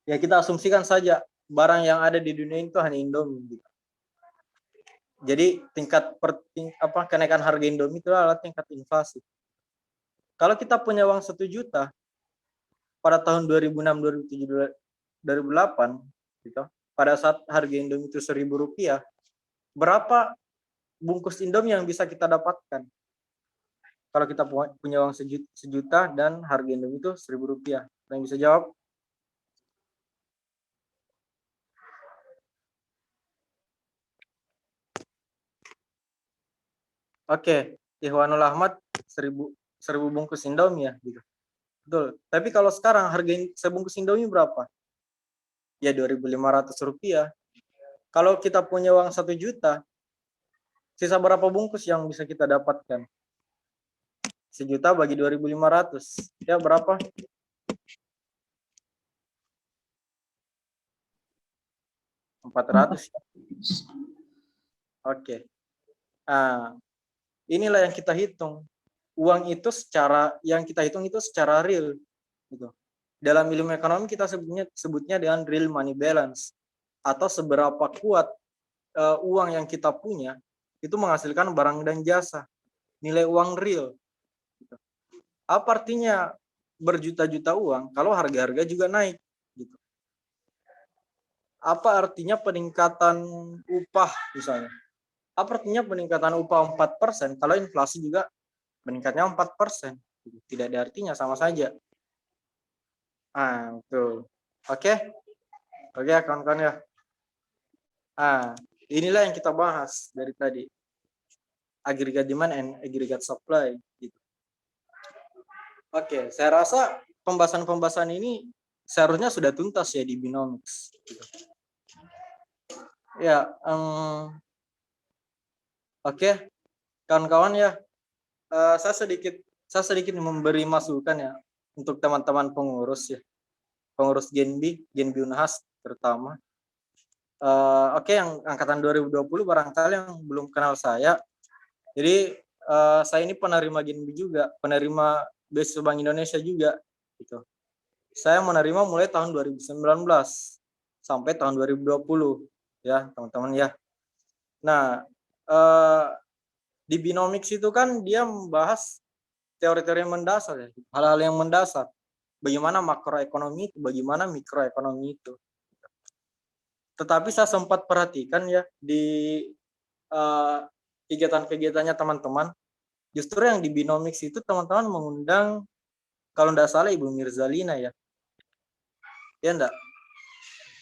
Ya kita asumsikan saja barang yang ada di dunia itu hanya Indomie gitu. Jadi kenaikan harga Indomie itu adalah tingkat inflasi. Kalau kita punya uang 1 juta pada tahun 2006, 2007, 2008 gitu, pada saat harga Indomie itu 1.000 rupiah, berapa bungkus Indomie yang bisa kita dapatkan? Kalau kita punya uang 1 juta dan harga Indomie itu 1.000 rupiah. Ada yang bisa jawab? Oke, Ikhwanul Ahmad 1.000 bungkus Indomie ya gitu. Betul. Tapi kalau sekarang harga sebungkus Indomie berapa? Ya 2.500 rupiah. Kalau kita punya uang 1 juta, sisa berapa bungkus yang bisa kita dapatkan? 1 juta bagi 2.500. Ya berapa? $400. Oke. Nah, inilah yang kita hitung. Uang itu yang kita hitung itu secara real gitu. Dalam ilmu ekonomi kita sebutnya dengan real money balance, atau seberapa kuat uang yang kita punya itu menghasilkan barang dan jasa, nilai uang real gitu. Apa artinya berjuta-juta uang kalau harga-harga juga naik gitu? Apa artinya peningkatan upah misalnya? Apa artinya peningkatan upah 4% kalau inflasi juga meningkatnya 4%? Tidak ada artinya, sama saja. Betul. Oke, kawan-kawan ya. Inilah yang kita bahas dari tadi. Aggregate demand and aggregate supply. Gitu. Oke, saya rasa pembahasan ini seharusnya sudah tuntas ya di Binomics. Gitu. Ya, oke, kawan-kawan ya. Saya sedikit memberi masukan ya untuk teman-teman pengurus ya, pengurus Genbi Unhas terutama. Oke, yang angkatan 2020 barangkali yang belum kenal saya. Jadi saya ini penerima Genbi juga, penerima beasiswa Bank Indonesia juga gitu. Saya menerima mulai tahun 2019 sampai tahun 2020 ya, teman-teman ya. Nah, di Binomics itu kan dia membahas teori-teori yang mendasar ya, hal-hal yang mendasar. Bagaimana makroekonomi itu, bagaimana mikroekonomi itu. Tetapi saya sempat perhatikan ya di kegiatan-kegiatannya teman-teman, justru yang di Binomics itu teman-teman mengundang, kalau tidak salah, Ibu Mirzalina ya. Ya enggak?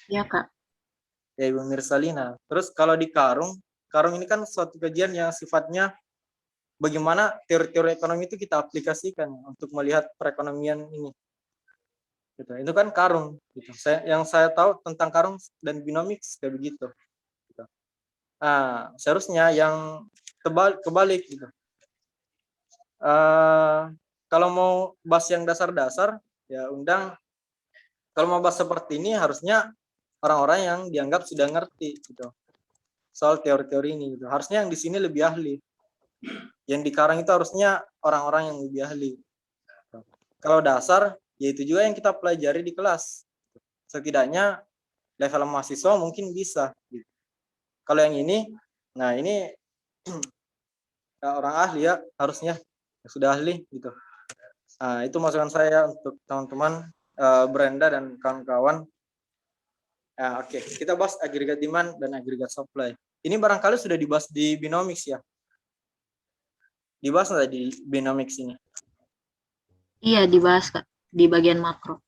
Ya, Kak. Ya, Ibu Mirzalina. Terus kalau di Karung ini kan suatu kajian yang sifatnya bagaimana teori-teori ekonomi itu kita aplikasikan untuk melihat perekonomian ini. Gitu. Itu kan Karung. Gitu. Yang saya tahu tentang Karung dan Binomics kayak begitu. Gitu. Seharusnya yang kebalik gitu. Kalau mau bahas yang dasar-dasar, ya undang. Kalau mau bahas seperti ini harusnya orang-orang yang dianggap sudah ngerti gitu soal teori-teori ini. Gitu. Harusnya yang di sini lebih ahli. Yang di Karang itu harusnya orang-orang yang lebih ahli. Kalau dasar, ya itu juga yang kita pelajari di kelas. Setidaknya level mahasiswa mungkin bisa. Gitu. Kalau yang ini, nah ini orang ahli ya, harusnya sudah ahli gitu. Nah, itu masukan saya untuk teman-teman Brenda dan kawan-kawan. Oke, kita bahas agregat demand dan agregat supply. Ini barangkali sudah dibahas di Binomics ya. Dibahas nggak di Binomics ini? Iya, dibahas Kak, di bagian makro.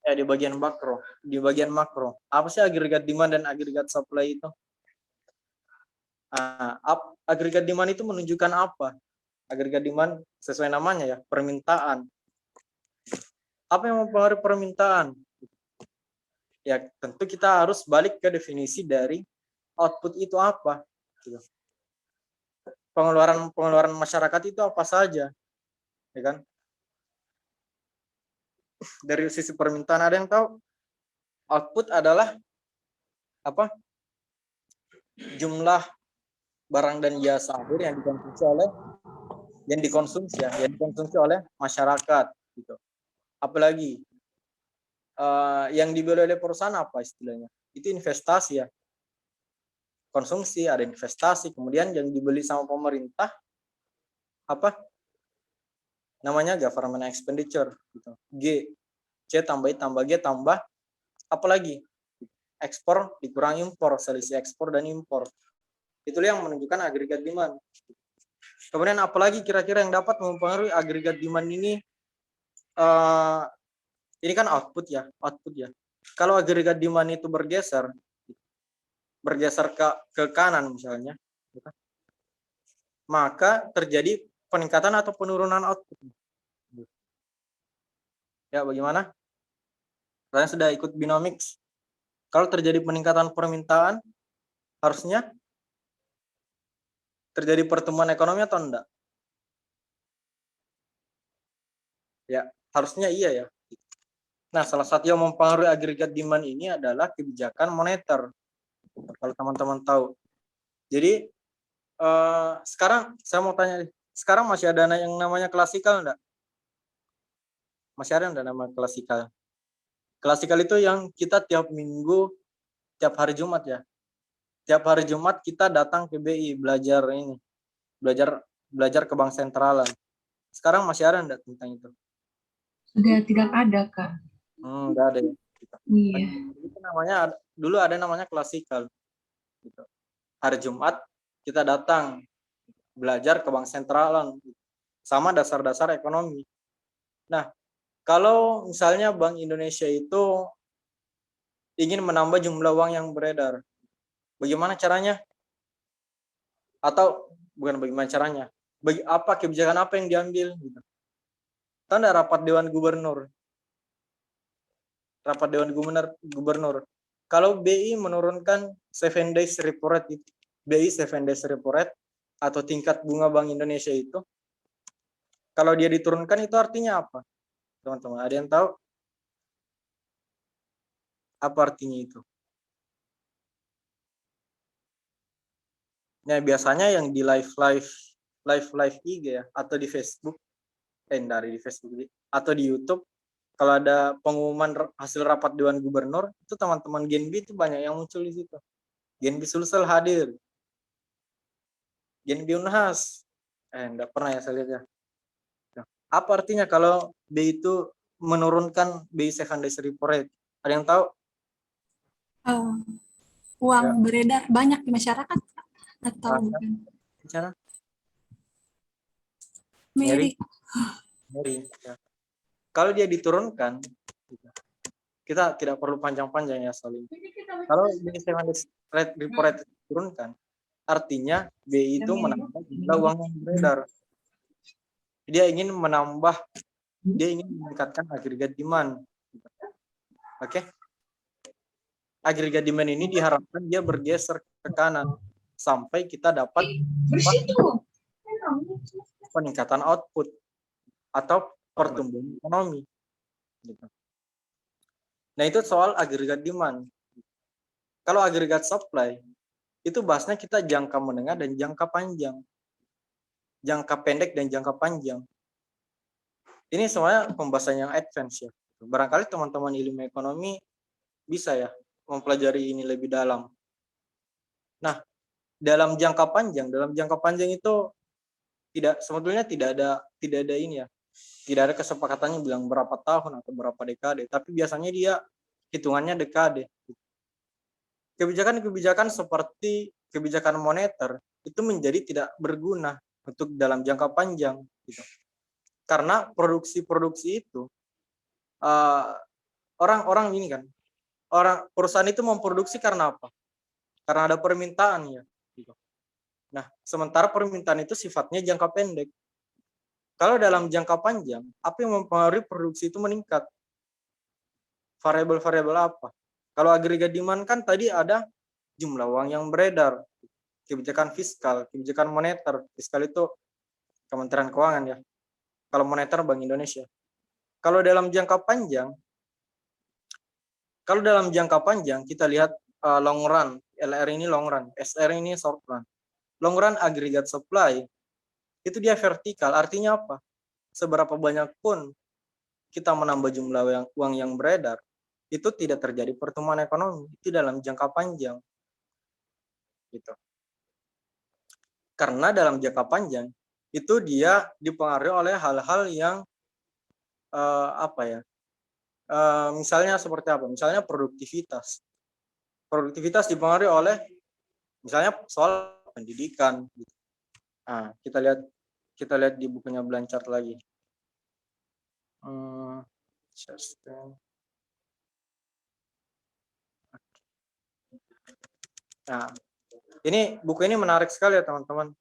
Ya, di bagian makro. Di bagian makro. Apa sih agregat demand dan agregat supply itu? Agregat demand itu menunjukkan apa? Agregat demand sesuai namanya ya, permintaan. Apa yang mempengaruhi permintaan? Ya, tentu kita harus balik ke definisi dari output itu apa. Gitu. Pengeluaran masyarakat itu apa saja, ya kan? Dari sisi permintaan ada yang tahu? Output adalah apa? Jumlah barang dan jasa akhir yang dikonsumsi oleh masyarakat. Gitu. Apalagi yang dibeli oleh perusahaan apa istilahnya? Itu investasi ya. Konsumsi, ada investasi, kemudian yang dibeli sama pemerintah apa? Namanya government expenditure gitu. G, C tambah I tambah G tambah apalagi? Ekspor dikurang impor, selisih ekspor dan impor. Itulah yang menunjukkan agregat demand. Kemudian apalagi kira-kira yang dapat mempengaruhi agregat demand ini? Ini kan output ya. Kalau agregat demand itu bergeser ke kanan misalnya, maka terjadi peningkatan atau penurunan output. Ya, bagaimana? Kalian sudah ikut Binomics. Kalau terjadi peningkatan permintaan, harusnya terjadi pertumbuhan ekonomi atau enggak? Ya, harusnya iya ya. Nah, salah satu yang mempengaruhi agregat demand ini adalah kebijakan moneter. Kalau teman-teman tahu. Jadi, sekarang saya mau tanya, sekarang masih ada yang namanya klasikal enggak? Masih ada enggak nama klasikal? Klasikal itu yang kita tiap minggu, tiap hari Jumat ya. Tiap hari Jumat kita datang ke BI belajar ke bank sentralan. Sekarang masih ada enggak tentang itu? Sudah tidak ada, Kak. Enggak ada ya. Iya. Itu dulu ada namanya klasikal. Gitu. Hari Jumat kita datang belajar ke bank sentralan sama dasar-dasar ekonomi. Nah, kalau misalnya Bank Indonesia itu ingin menambah jumlah uang yang beredar, bagaimana caranya? Atau bukan bagaimana caranya? Kebijakan apa yang diambil? Gitu. Tanda rapat Dewan Gubernur. Kalau BI menurunkan 7 days repo rate, BI 7 days repo rate atau tingkat bunga Bank Indonesia itu, kalau dia diturunkan itu artinya apa? Teman-teman, ada yang tahu? Apa artinya itu? Nah, biasanya yang di live IG ya, atau di Facebook, di Facebook atau di YouTube, kalau ada pengumuman hasil rapat Dewan Gubernur, itu teman-teman Genbi itu banyak yang muncul di situ. Genbi Sulsel hadir. Genbi Unhas. Enggak pernah ya saya lihat ya. Apa artinya kalau BI itu menurunkan BI 7 days repo rate? Ada yang tahu? Uang beredar banyak di masyarakat atau bukan? Bicara? Mary. Ya. Kalau dia diturunkan, kita tidak perlu panjang-panjang ya soal ini. Kalau BI 7 days repo rate diturunkan, artinya BI itu menambah jumlah uang yang beredar. Dia ingin meningkatkan agregat demand. Oke. Agregat demand ini diharapkan dia bergeser ke kanan sampai kita dapat peningkatan output atau pertumbuhan ekonomi. Nah, itu soal agregat demand. Kalau agregat supply, itu bahasnya kita jangka menengah dan jangka panjang. Jangka pendek dan jangka panjang. Ini semuanya pembahasan yang advance ya. Barangkali teman-teman ilmu ekonomi bisa ya mempelajari ini lebih dalam. Nah, dalam jangka panjang itu sebetulnya tidak ada ini ya, tidak ada kesepakatannya bilang berapa tahun atau berapa dekade, tapi biasanya dia hitungannya dekade. Kebijakan-kebijakan seperti kebijakan moneter itu menjadi tidak berguna untuk dalam jangka panjang, gitu. Karena produksi itu orang-orang ini kan, perusahaan itu memproduksi karena apa? Karena ada permintaan ya. Gitu. Nah, sementara permintaan itu sifatnya jangka pendek. Kalau dalam jangka panjang, apa yang mempengaruhi produksi itu meningkat? Variabel-variabel apa? Kalau agregat demand kan tadi ada jumlah uang yang beredar, kebijakan fiskal, kebijakan moneter. Fiskal itu Kementerian Keuangan ya. Kalau moneter Bank Indonesia. Kalau dalam jangka panjang kita lihat long run, LR ini long run, SR ini short run. Long run aggregate supply itu dia vertikal, artinya apa? Seberapa banyak pun kita menambah jumlah uang yang beredar, itu tidak terjadi pertumbuhan ekonomi, itu dalam jangka panjang. Gitu. Karena dalam jangka panjang itu dia dipengaruhi oleh hal-hal yang misalnya seperti apa? Misalnya produktivitas. Produktivitas dipengaruhi oleh misalnya soal pendidikan. Nah, kita lihat di bukunya Blanchard lagi. Nah, buku ini menarik sekali ya teman-teman.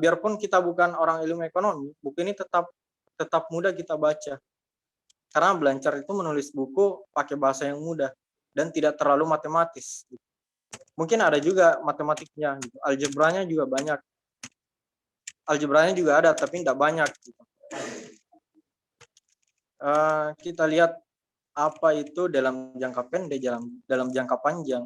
Biarpun kita bukan orang ilmu ekonomi, buku ini tetap mudah kita baca. Karena Blanchard itu menulis buku pakai bahasa yang mudah dan tidak terlalu matematis. Mungkin ada juga matematiknya, gitu. Algebranya juga banyak. Algebranya juga ada, tapi tidak banyak. Gitu. Kita lihat apa itu dalam jangka pendek, dalam jangka panjang.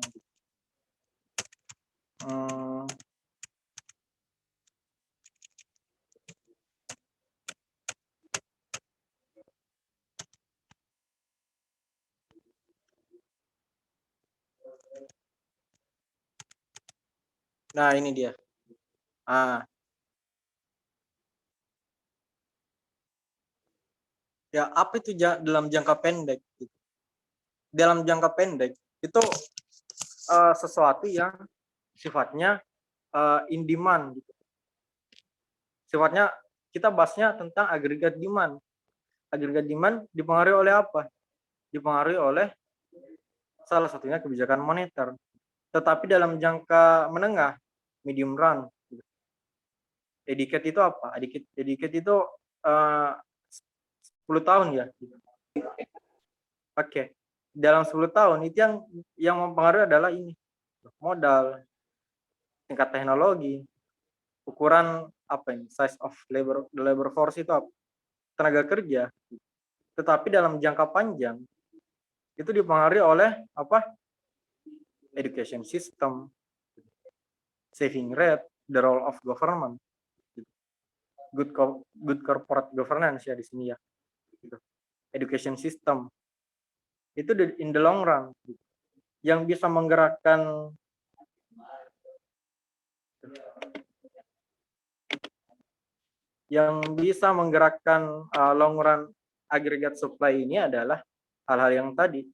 Nah, ini dia. Ya, apa itu dalam jangka pendek? Dalam jangka pendek itu sesuatu yang sifatnya in demand. Gitu. Sifatnya kita bahasnya tentang agregat demand. Agregat demand dipengaruhi oleh apa? Dipengaruhi oleh salah satunya kebijakan moneter. Tetapi dalam jangka menengah, medium run, decade itu apa? Decade itu 10 tahun ya. Oke. Dalam 10 tahun itu yang mempengaruhi adalah ini. Modal, tingkat teknologi, ukuran apa ini? Size of labor force itu apa? Tenaga kerja. Tetapi dalam jangka panjang itu dipengaruhi oleh apa? Education system, saving rate, the role of government, good corporate governance ya di sini ya. Education system itu in the long run yang bisa menggerakkan long run aggregate supply ini adalah hal-hal yang tadi,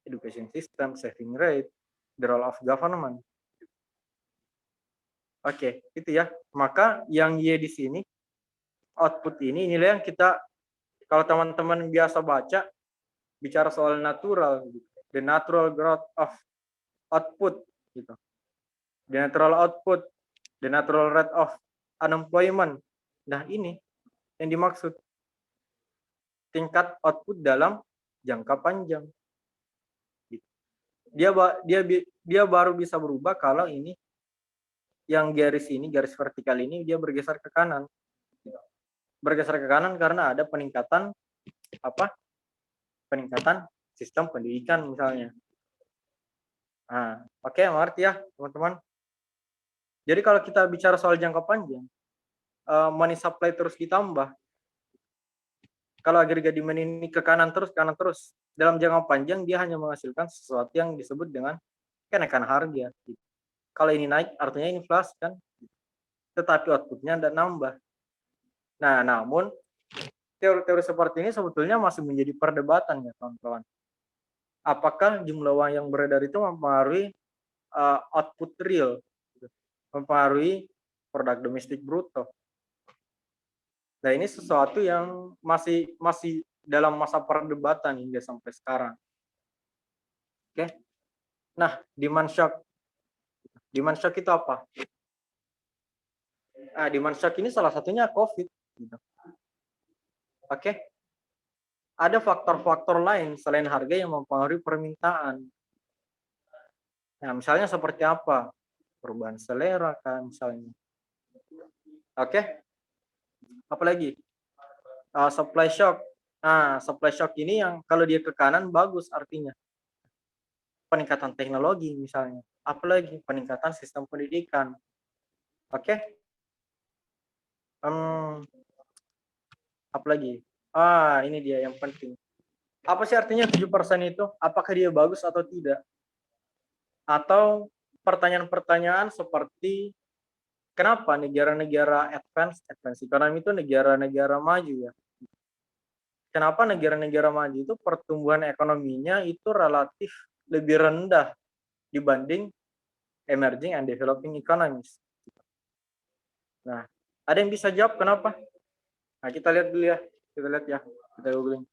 education system, saving rate, the role of government. Oke, itu ya. Maka yang Y di sini output inilah yang kita, kalau teman-teman biasa baca bicara soal natural, the natural growth of output gitu. The natural output, the natural rate of unemployment. Nah, ini yang dimaksud tingkat output dalam jangka panjang. Dia baru bisa berubah kalau ini yang garis vertikal ini dia bergeser ke kanan. Bergeser ke kanan karena ada peningkatan sistem pendidikan misalnya. Nah, oke, mengerti ya teman-teman. Jadi kalau kita bicara soal jangka panjang, money supply terus ditambah. Kalau agregat demand ini ke kanan terus, dalam jangka panjang dia hanya menghasilkan sesuatu yang disebut dengan kenaikan harga. Gitu. Kalau ini naik artinya inflasi kan, tetapi outputnya tidak nambah. Nah, namun teori-teori seperti ini sebetulnya masih menjadi perdebatan ya kawan-kawan. Apakah jumlah uang yang beredar itu mempengaruhi output real, gitu, mempengaruhi produk domestik bruto. Nah, ini sesuatu yang masih dalam masa perdebatan hingga sampai sekarang. Oke. Nah, demand shock. Demand shock itu apa? Nah, demand shock ini salah satunya COVID. Gitu. Oke. Ada faktor-faktor lain selain harga yang mempengaruhi permintaan. Nah, misalnya seperti apa? Perubahan selera kan misalnya. Oke. Apalagi? Supply shock. Nah, supply shock ini yang kalau dia ke kanan bagus artinya. Peningkatan teknologi misalnya. Apalagi peningkatan sistem pendidikan. Oke. Apalagi? Ini dia yang penting. Apa sih artinya 7% itu? Apakah dia bagus atau tidak? Atau pertanyaan-pertanyaan seperti kenapa negara-negara advance economy itu negara-negara maju ya? Kenapa negara-negara maju itu pertumbuhan ekonominya itu relatif lebih rendah dibanding emerging and developing economies? Nah, ada yang bisa jawab kenapa? Nah, kita lihat dulu ya. Kita lihat ya. Kita googling.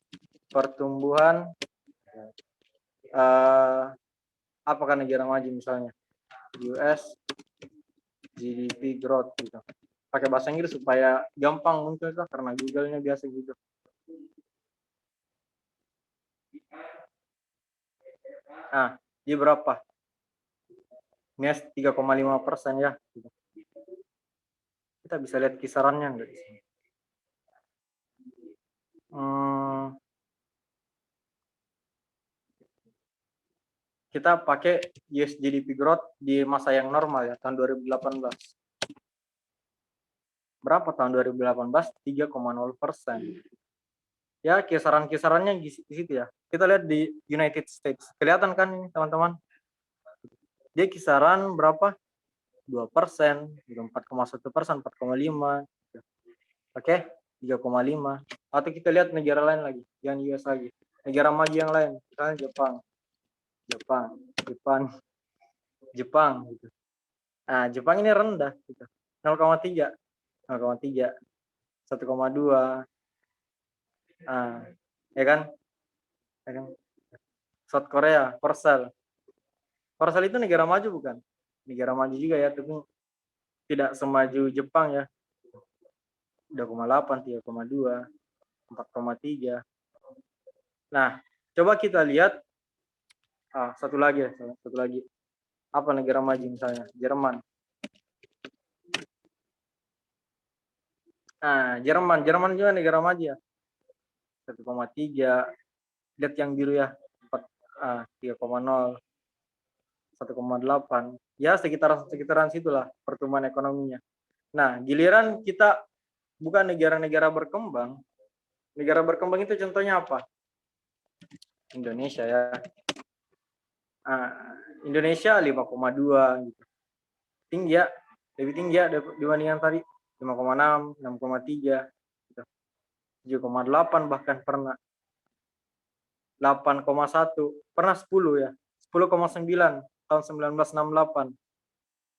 Pertumbuhan apakah negara maju misalnya? US GDP growth gitu. Pakai bahasa Inggris supaya gampang mungkin karena Google-nya biasa gitu. Nah, dia berapa? Ini 3,5% ya. Kita bisa lihat kisarannya enggak di sini. Kita pakai US GDP growth di masa yang normal ya, tahun 2018. Berapa tahun 2018? 3,0%. Ya, kisaran-kisarannya di situ ya. Kita lihat di United States. Kelihatan kan ini teman-teman? Dia kisaran berapa? 2%, 4,1%, 4,5. Oke, 3,5. Atau kita lihat negara lain lagi, yang US lagi. Negara maju yang lain, misalnya Jepang gitu. Nah, Jepang ini rendah gitu. 0,3, 1,2. Nah, ya kan? South Korea, Korsel itu negara maju bukan? Negara maju juga ya, tapi tidak semaju Jepang ya. 2,8, 3,2, 4,3. Nah, coba kita lihat satu lagi. Apa negara maju misalnya? Jerman. Nah, Jerman juga negara maju ya. 1,3. Lihat yang biru ya. 3,0. 1,8. Ya, sekitaran situlah pertumbuhan ekonominya. Nah, giliran kita bukan negara-negara berkembang. Negara berkembang itu contohnya apa? Indonesia ya. Indonesia 5,2 gitu. Tinggi ya, lebih tinggi ya dibandingkan tadi. 5,6, 6,3 gitu. 7,8 bahkan pernah. 8,1, pernah 10 ya. 10,9 tahun 1968.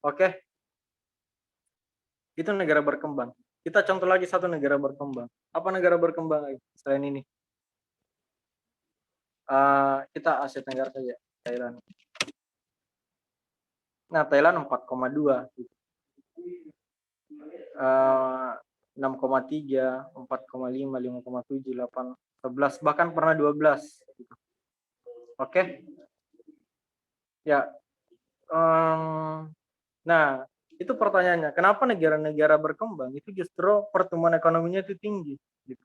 Oke. Itu negara berkembang. Kita contoh lagi satu negara berkembang. Apa negara berkembang lagi selain ini? Kita Asia Tenggara saja, Thailand. Nah, Thailand 4,2. 6,3, 4,5, 5,7, 8, 11, bahkan pernah 12. Oke. Ya. Nah, itu pertanyaannya. Kenapa negara-negara berkembang itu justru pertumbuhan ekonominya itu tinggi? Gitu.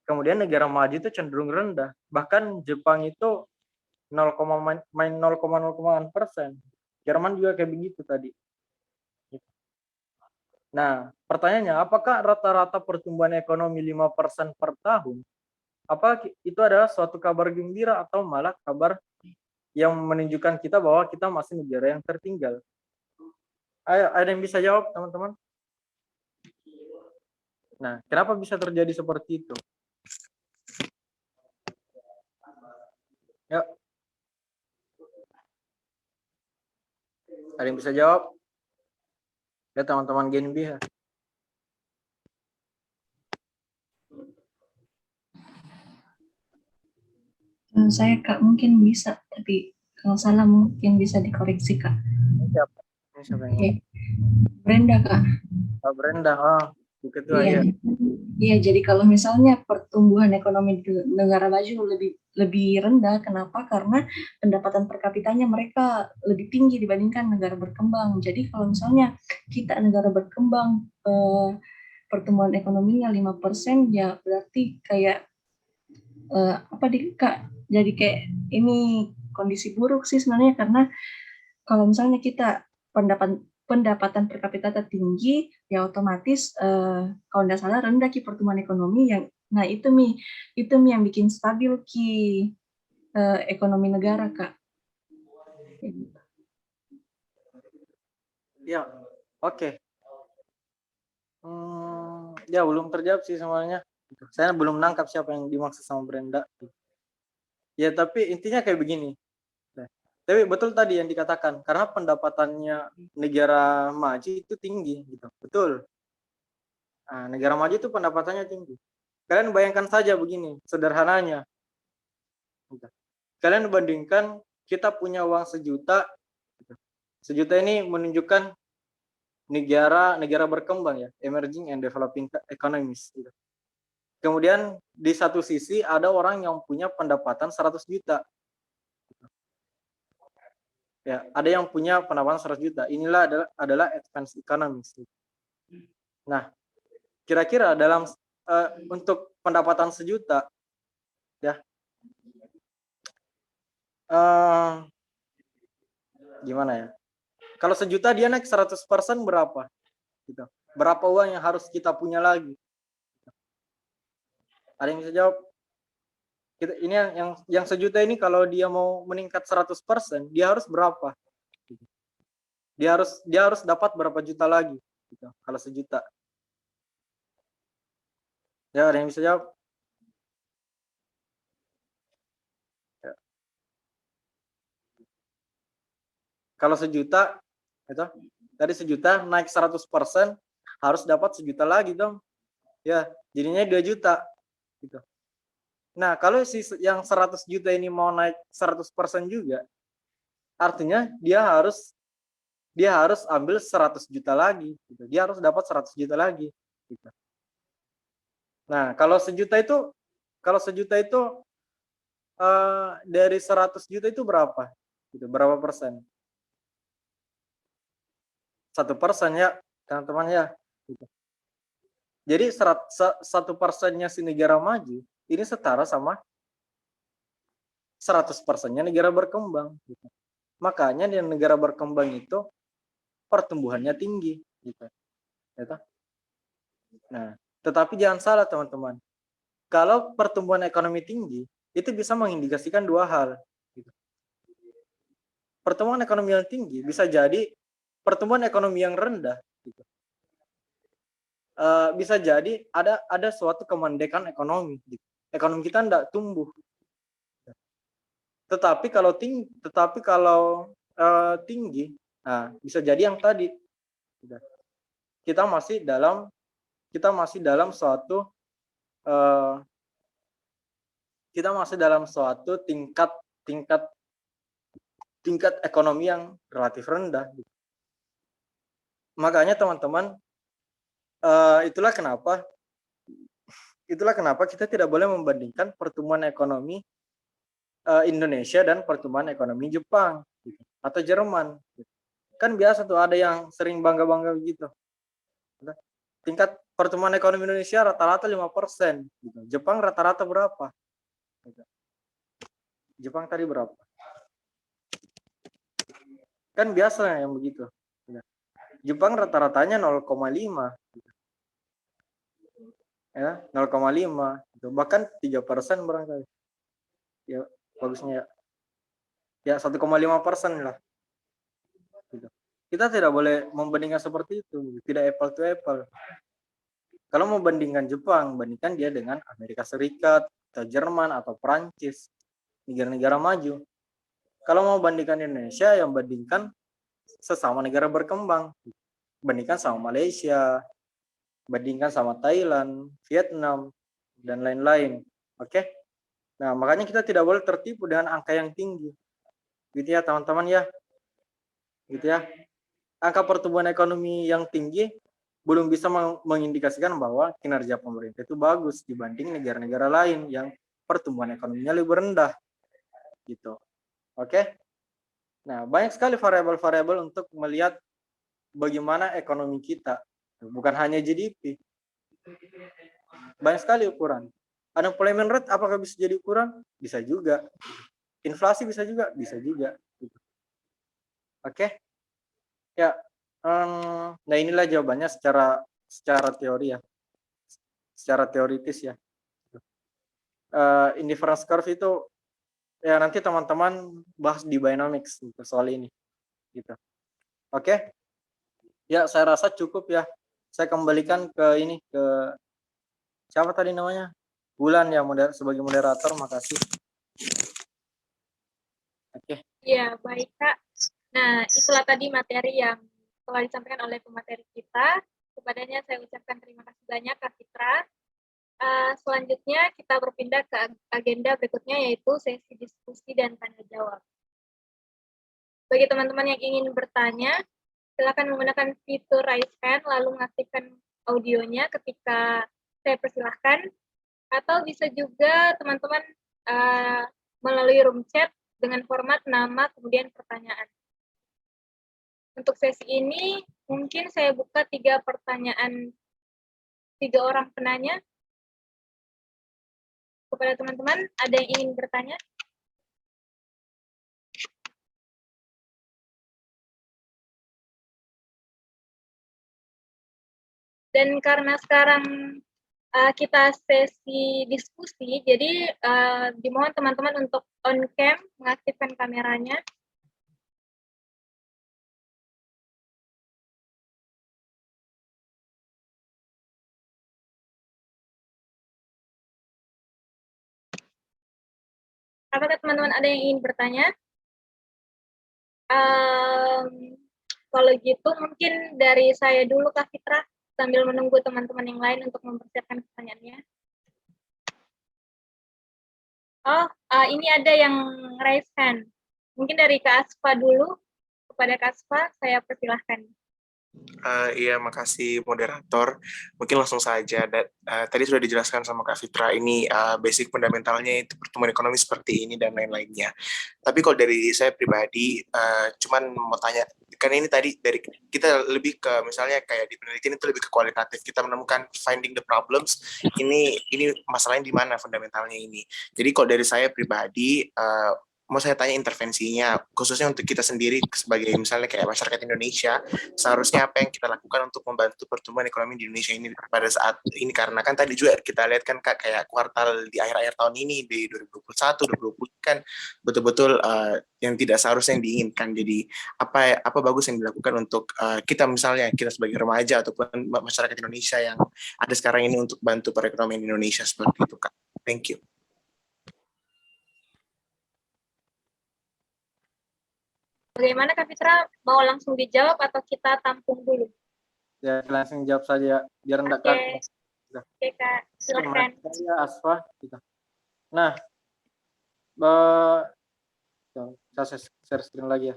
Kemudian negara maju itu cenderung rendah. Bahkan Jepang itu 0,0%. Jerman juga kayak begitu tadi. Nah, pertanyaannya, apakah rata-rata pertumbuhan ekonomi 5% per tahun itu adalah suatu kabar gembira atau malah kabar yang menunjukkan kita bahwa kita masih negara yang tertinggal? Ayo, ada yang bisa jawab, teman-teman? Nah, kenapa bisa terjadi seperti itu? Yuk. Ada yang bisa jawab? Ya, teman-teman Genbi ya. Saya Kak mungkin bisa, tapi kalau salah mungkin bisa dikoreksi Kak. Siapa? Ini siapa yang Oke. Brenda Kak. Brenda, begitu Iya. ya. Iya, jadi kalau misalnya pertumbuhan ekonomi di negara maju lebih rendah, kenapa? Karena pendapatan per kapitanya mereka lebih tinggi dibandingkan negara berkembang. Jadi kalau misalnya kita negara berkembang pertumbuhan ekonominya 5%, ya berarti kayak Kak? Jadi kayak ini kondisi buruk sih sebenarnya, karena kalau misalnya kita pendapatan per kapita tertinggi, ya otomatis kalau tidak salah rendah pertumbuhan ekonomi yang, nah itu yang bikin stabil ekonomi negara Kak. Ya, oke. Ya belum terjawab sih semuanya. Saya belum nangkap siapa yang dimaksud sama Brenda. Ya tapi intinya kayak begini. Tapi betul tadi yang dikatakan, karena pendapatannya negara maju itu tinggi, gitu. Betul. Nah, negara maju itu pendapatannya tinggi. Kalian bayangkan saja begini, sederhananya. Kalian bandingkan kita punya uang 1 juta. 1 juta ini menunjukkan negara berkembang ya, emerging and developing economies. Gitu. Kemudian di satu sisi ada orang yang punya pendapatan 100 juta. Ya, ada yang punya pendapatan 100 juta. Inilah adalah advanced economies. Nah, kira-kira dalam untuk pendapatan 1 juta, ya, gimana ya? Kalau 1 juta dia naik 100% berapa? Gitu. Berapa uang yang harus kita punya lagi? Ada yang bisa jawab? Ini yang 1 juta ini kalau dia mau meningkat 100%, dia harus berapa? Dia harus dapat berapa juta lagi? Gitu. Kalau 1 juta. Ya, ada yang bisa jawab? Ya. Kalau 1 juta, itu dari 1 juta naik 100%, harus dapat 1 juta lagi dong. Ya, jadinya 2 juta. Gitu. Nah, kalau yang 100 juta ini mau naik 100% juga, artinya dia harus ambil 100 juta lagi. Gitu. Dia harus dapat 100 juta lagi. Gitu. Nah, kalau 1 juta itu dari 100 juta itu berapa? Gitu, berapa persen? 1% ya, teman-teman ya. Gitu. Jadi 1%-nya si negara maju ini setara sama 100%-nya negara berkembang. Gitu. Makanya di negara berkembang itu pertumbuhannya tinggi. Gitu. Nah, tetapi jangan salah teman-teman. Kalau pertumbuhan ekonomi tinggi, itu bisa mengindikasikan 2 hal. Gitu. Pertumbuhan ekonomi yang tinggi bisa jadi pertumbuhan ekonomi yang rendah. Gitu. Bisa jadi ada suatu kemandekan ekonomi. Gitu. Ekonomi kita tidak tumbuh. Tetapi kalau tinggi, nah bisa jadi yang tadi kita masih dalam suatu tingkat ekonomi yang relatif rendah. Makanya teman-teman, itulah kenapa kita tidak boleh membandingkan pertumbuhan ekonomi Indonesia dan pertumbuhan ekonomi Jepang gitu, atau Jerman. Gitu. Kan biasa tuh ada yang sering bangga-bangga begitu. Tingkat pertumbuhan ekonomi Indonesia rata-rata 5%. Gitu. Jepang rata-rata berapa? Gitu. Jepang tadi berapa? Kan biasa yang begitu. Gitu. Jepang rata-ratanya 0,5. Gitu. ya 0,5 gitu. Bahkan 3% barangkali ya, bagusnya ya 1,5% lah gitu. Kita tidak boleh membandingkan seperti itu, tidak apple to apple. Kalau mau bandingkan Jepang, bandingkan dia dengan Amerika Serikat atau Jerman atau Prancis, negara-negara maju. Kalau mau bandingkan Indonesia, yang bandingkan sesama negara berkembang, bandingkan sama Malaysia, bandingkan sama Thailand, Vietnam, dan lain-lain. Oke? Nah, makanya kita tidak boleh tertipu dengan angka yang tinggi. Gitu ya, teman-teman ya. Gitu ya. Angka pertumbuhan ekonomi yang tinggi belum bisa mengindikasikan bahwa kinerja pemerintah itu bagus dibanding negara-negara lain yang pertumbuhan ekonominya lebih rendah. Gitu. Oke? Nah, banyak sekali variabel-variabel untuk melihat bagaimana ekonomi kita. Bukan hanya GDP. Banyak sekali ukuran. Unemployment rate apakah bisa jadi ukuran? Bisa juga. Inflasi bisa juga? Bisa juga. Oke? Ya. Nah, inilah jawabannya secara teori ya. Secara teoritis ya. Indifference curve itu ya nanti teman-teman bahas di Bionomics soal ini. Gitu. Oke? Ya, saya rasa cukup ya. Saya kembalikan ke ini, ke siapa tadi namanya? Bulan ya, sebagai moderator. Makasih. Oke. Ya, baik Kak. Nah, itulah tadi materi yang telah disampaikan oleh pemateri kita. Kepadanya saya ucapkan terima kasih banyak Kak Fitra. Selanjutnya kita berpindah ke agenda berikutnya, yaitu sesi diskusi dan tanya jawab. Bagi teman-teman yang ingin bertanya, silakan menggunakan fitur raise hand lalu mengaktifkan audionya ketika saya persilahkan, atau bisa juga teman-teman melalui room chat dengan format nama kemudian pertanyaan. Untuk sesi ini mungkin saya buka 3 pertanyaan 3 orang penanya. Kepada teman-teman, ada yang ingin bertanya? Dan karena sekarang kita sesi diskusi, jadi dimohon teman-teman untuk on cam, mengaktifkan kameranya. Apakah teman-teman ada yang ingin bertanya? Kalau gitu mungkin dari saya dulu Kak Fitra, sambil menunggu teman-teman yang lain untuk mempersiapkan pertanyaannya. Oh, ini ada yang raise hand. Mungkin dari Kak Asfa dulu. Kepada Kak Asfa, saya persilahkan. Iya, makasih moderator. Mungkin langsung saja. Tadi sudah dijelaskan sama Kak Fitra, ini basic fundamentalnya itu pertumbuhan ekonomi seperti ini dan lain-lainnya. Tapi kalau dari saya pribadi, cuman mau tanya, kan ini tadi dari kita lebih ke misalnya kayak di penelitian itu lebih ke kualitatif. Kita menemukan finding the problems. Ini masalahnya di mana fundamentalnya ini. Jadi kalau dari saya pribadi, mau saya tanya intervensinya, khususnya untuk kita sendiri sebagai misalnya kayak masyarakat Indonesia, seharusnya apa yang kita lakukan untuk membantu pertumbuhan ekonomi di Indonesia ini pada saat ini, karena kan tadi juga kita lihat kan Kak, kayak kuartal di akhir-akhir tahun ini di 2021, 2020 kan betul-betul yang tidak seharusnya yang diinginkan. Jadi apa bagus yang dilakukan untuk kita misalnya kita sebagai remaja ataupun masyarakat Indonesia yang ada sekarang ini untuk bantu perekonomian Indonesia seperti itu Kak. Thank you. Bagaimana Kak Fitra, mau langsung dijawab atau kita tampung dulu? Ya, langsung jawab saja biar enggak kaku. Oke Kak, silakan. Ya, Asfa. Nah, saya share screen lagi ya.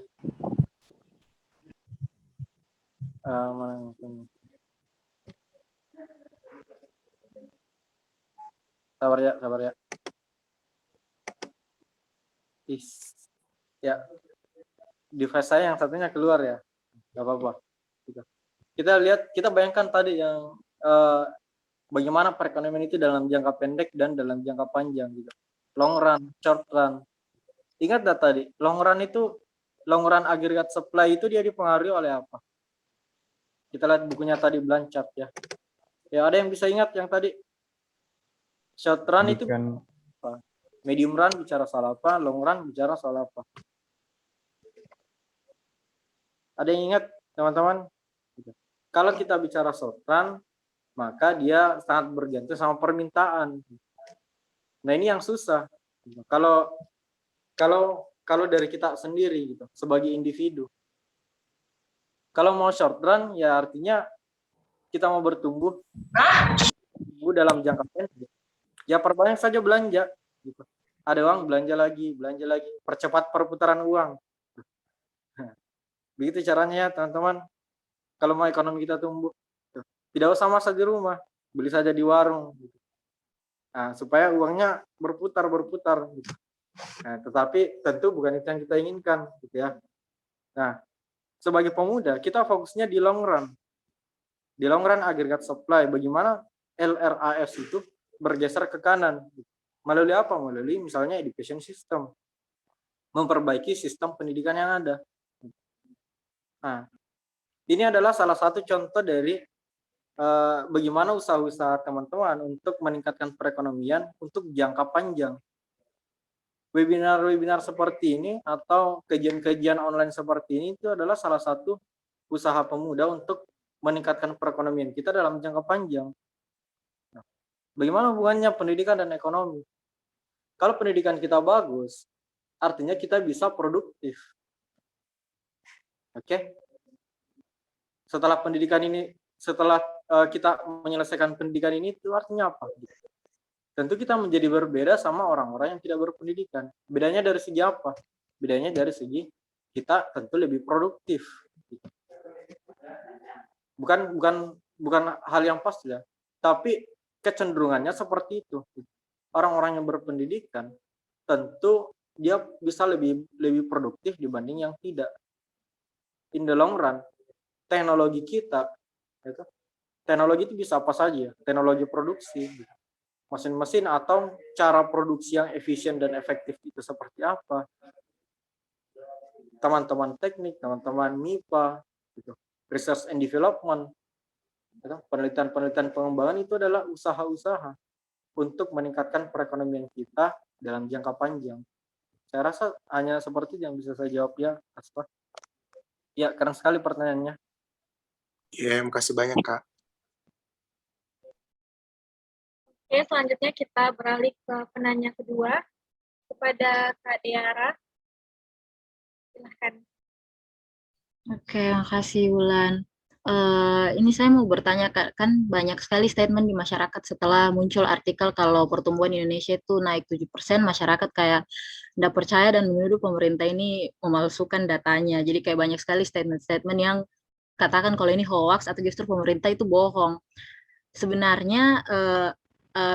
Sabar ya. Ya, device saya yang satunya keluar ya, nggak apa-apa. Kita bayangkan tadi yang bagaimana perekonomian itu dalam jangka pendek dan dalam jangka panjang gitu. Long run, short run. Ingat nggak tadi, long run agregat supply itu dia dipengaruhi oleh apa? Kita lihat bukunya tadi Blanchard ya. Ya, ada yang bisa ingat yang tadi Short run itu Bukan. apa? Medium run bicara soal apa? Long run bicara soal apa? Ada yang ingat, teman-teman? Kalau kita bicara short run, maka dia sangat bergantung sama permintaan. Nah, ini yang susah. Kalau dari kita sendiri gitu, sebagai individu. Kalau mau short run, ya artinya kita mau bertumbuh dalam jangka pendek. Ya perbanyak saja belanja. Gitu. Ada uang, belanja lagi. Percepat perputaran uang. Begitu caranya ya, teman-teman. Kalau mau ekonomi kita tumbuh. Tidak usah masak di rumah. Beli saja di warung. Gitu. Nah, supaya uangnya berputar. Gitu. Nah, tetapi tentu bukan itu yang kita inginkan. Gitu ya. Nah, sebagai pemuda, kita fokusnya di long run. Di long run agregat supply, bagaimana LRAS itu bergeser ke kanan. Melalui apa? Melalui misalnya education system. Memperbaiki sistem pendidikan yang ada. Nah, ini adalah salah satu contoh dari bagaimana usaha-usaha teman-teman untuk meningkatkan perekonomian untuk jangka panjang. Webinar-webinar seperti ini atau kajian-kajian online seperti ini itu adalah salah satu usaha pemuda untuk meningkatkan perekonomian kita dalam jangka panjang. Nah, bagaimana hubungannya pendidikan dan ekonomi? Kalau pendidikan kita bagus, artinya kita bisa produktif. Oke? Setelah kita menyelesaikan pendidikan ini, itu artinya apa? Tentu kita menjadi berbeda sama orang-orang yang tidak berpendidikan. Bedanya dari segi apa? Bedanya dari segi kita tentu lebih produktif. Bukan hal yang pasti ya, tapi kecenderungannya seperti itu. Orang-orang yang berpendidikan tentu dia bisa lebih produktif dibanding yang tidak. In the long run, teknologi kita, teknologi itu bisa apa saja, teknologi produksi, mesin-mesin atau cara produksi yang efisien dan efektif itu seperti apa. Teman-teman teknik, teman-teman MIPA, gitu. Research and development, gitu. Penelitian pengembangan itu adalah usaha-usaha untuk meningkatkan perekonomian kita dalam jangka panjang. Saya rasa hanya seperti yang bisa saya jawab ya, Aspa. Ya, keren sekali pertanyaannya. Ya, makasih banyak, Kak. Oke, selanjutnya kita beralih ke penanya kedua, kepada Kak Diara. Silahkan. Oke, makasih Wulan. Ini saya mau bertanya, Kak, kan banyak sekali statement di masyarakat setelah muncul artikel kalau pertumbuhan Indonesia itu naik 7%, masyarakat kayak tidak percaya dan menuduh pemerintah ini memalsukan datanya. Jadi kayak banyak sekali statement-statement yang katakan kalau ini hoax atau justru pemerintah itu bohong. Sebenarnya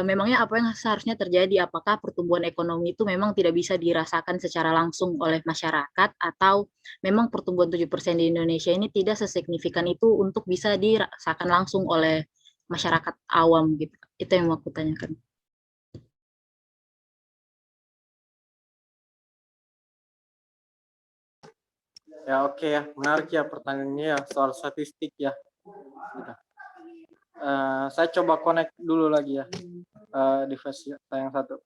memangnya apa yang seharusnya terjadi? Apakah pertumbuhan ekonomi itu memang tidak bisa dirasakan secara langsung oleh masyarakat atau memang pertumbuhan 7% di Indonesia ini tidak sesignifikan itu untuk bisa dirasakan langsung oleh masyarakat awam gitu? Itu yang mau aku tanyakan. Ya oke ya, menarik ya pertanyaannya ya soal statistik ya. Saya coba connect dulu lagi ya device yang satu.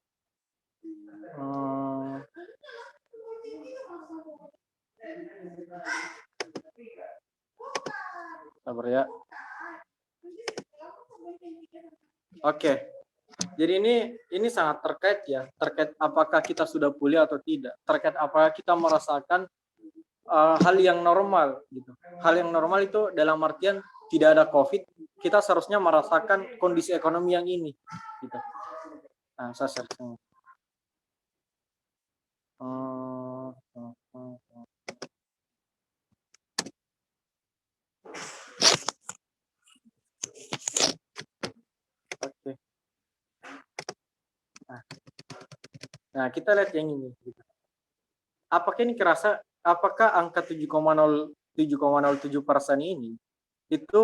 Sabar ya. Oke. Jadi ini sangat terkait ya, terkait apakah kita sudah pulih atau tidak, terkait apakah kita merasakan hal yang normal gitu. Hal yang normal itu dalam artian tidak ada COVID, kita seharusnya merasakan kondisi ekonomi yang ini gitu. Nah, saya searching. Oke. Nah, kita lihat yang ini gitu. Apakah ini kerasa, apakah angka 7,07% ini itu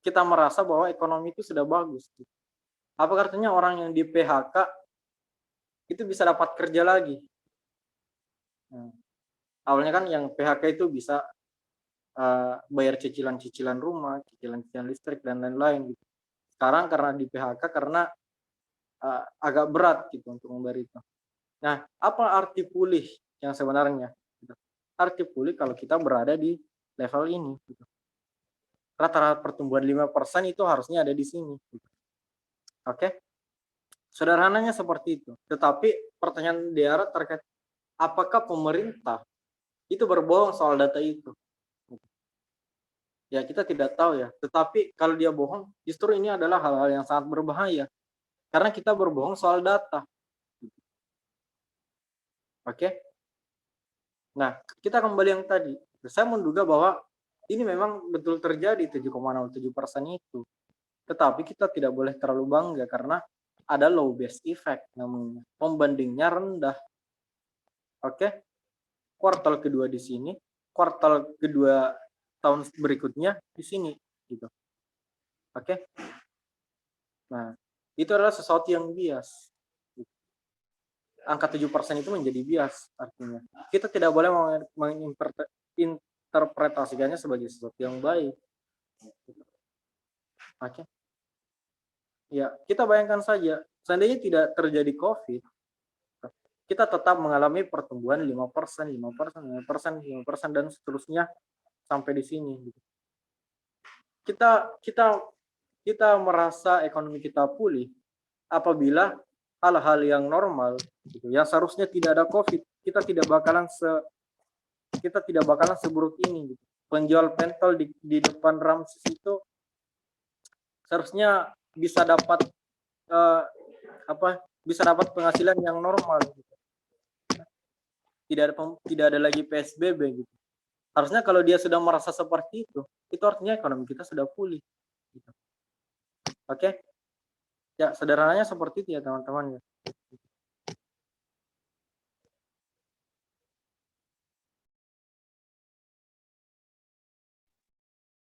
kita merasa bahwa ekonomi itu sudah bagus. Apa artinya orang yang di PHK itu bisa dapat kerja lagi? Awalnya kan yang PHK itu bisa bayar cicilan-cicilan rumah, cicilan-cicilan listrik dan lain-lain. Gitu. Sekarang karena di PHK karena agak berat gitu untuk memberi itu. Nah, apa arti pulih yang sebenarnya? Gitu. Arti pulih kalau kita berada di level ini. Gitu. Rata-rata pertumbuhan 5% itu harusnya ada di sini. Gitu. Oke? Sederhananya seperti itu. Tetapi pertanyaan Diara terkait apakah pemerintah itu berbohong soal data itu? Ya, kita tidak tahu ya. Tetapi kalau dia bohong, justru ini adalah hal-hal yang sangat berbahaya. Karena kita berbohong soal data. Oke? Nah, kita kembali yang tadi. Saya menduga bahwa ini memang betul terjadi 7,07% itu. Tetapi kita tidak boleh terlalu bangga karena ada low base effect namanya. Pembandingnya rendah. Oke? Kuartal kedua di sini, kuartal kedua tahun berikutnya di sini gitu. Oke? Nah, itu adalah sesuatu yang bias. Angka 7% itu menjadi bias artinya. Kita tidak boleh menginterpretasikannya sebagai sesuatu yang baik. Oke. Ya, kita bayangkan saja, seandainya tidak terjadi COVID, kita tetap mengalami pertumbuhan 5%, 5%, 5%, 5%, dan seterusnya sampai di sini. Kita merasa ekonomi kita pulih apabila hal-hal yang normal, gitu, yang seharusnya tidak ada COVID, kita tidak bakalan seburuk ini. Gitu. Penjual pentol di depan Ramses itu seharusnya bisa dapat penghasilan yang normal. Gitu. Tidak ada lagi PSBB. Gitu. Harusnya kalau dia sudah merasa seperti itu artinya ekonomi kita sudah pulih. Gitu. Oke? Ya, sederhananya seperti itu ya teman-teman.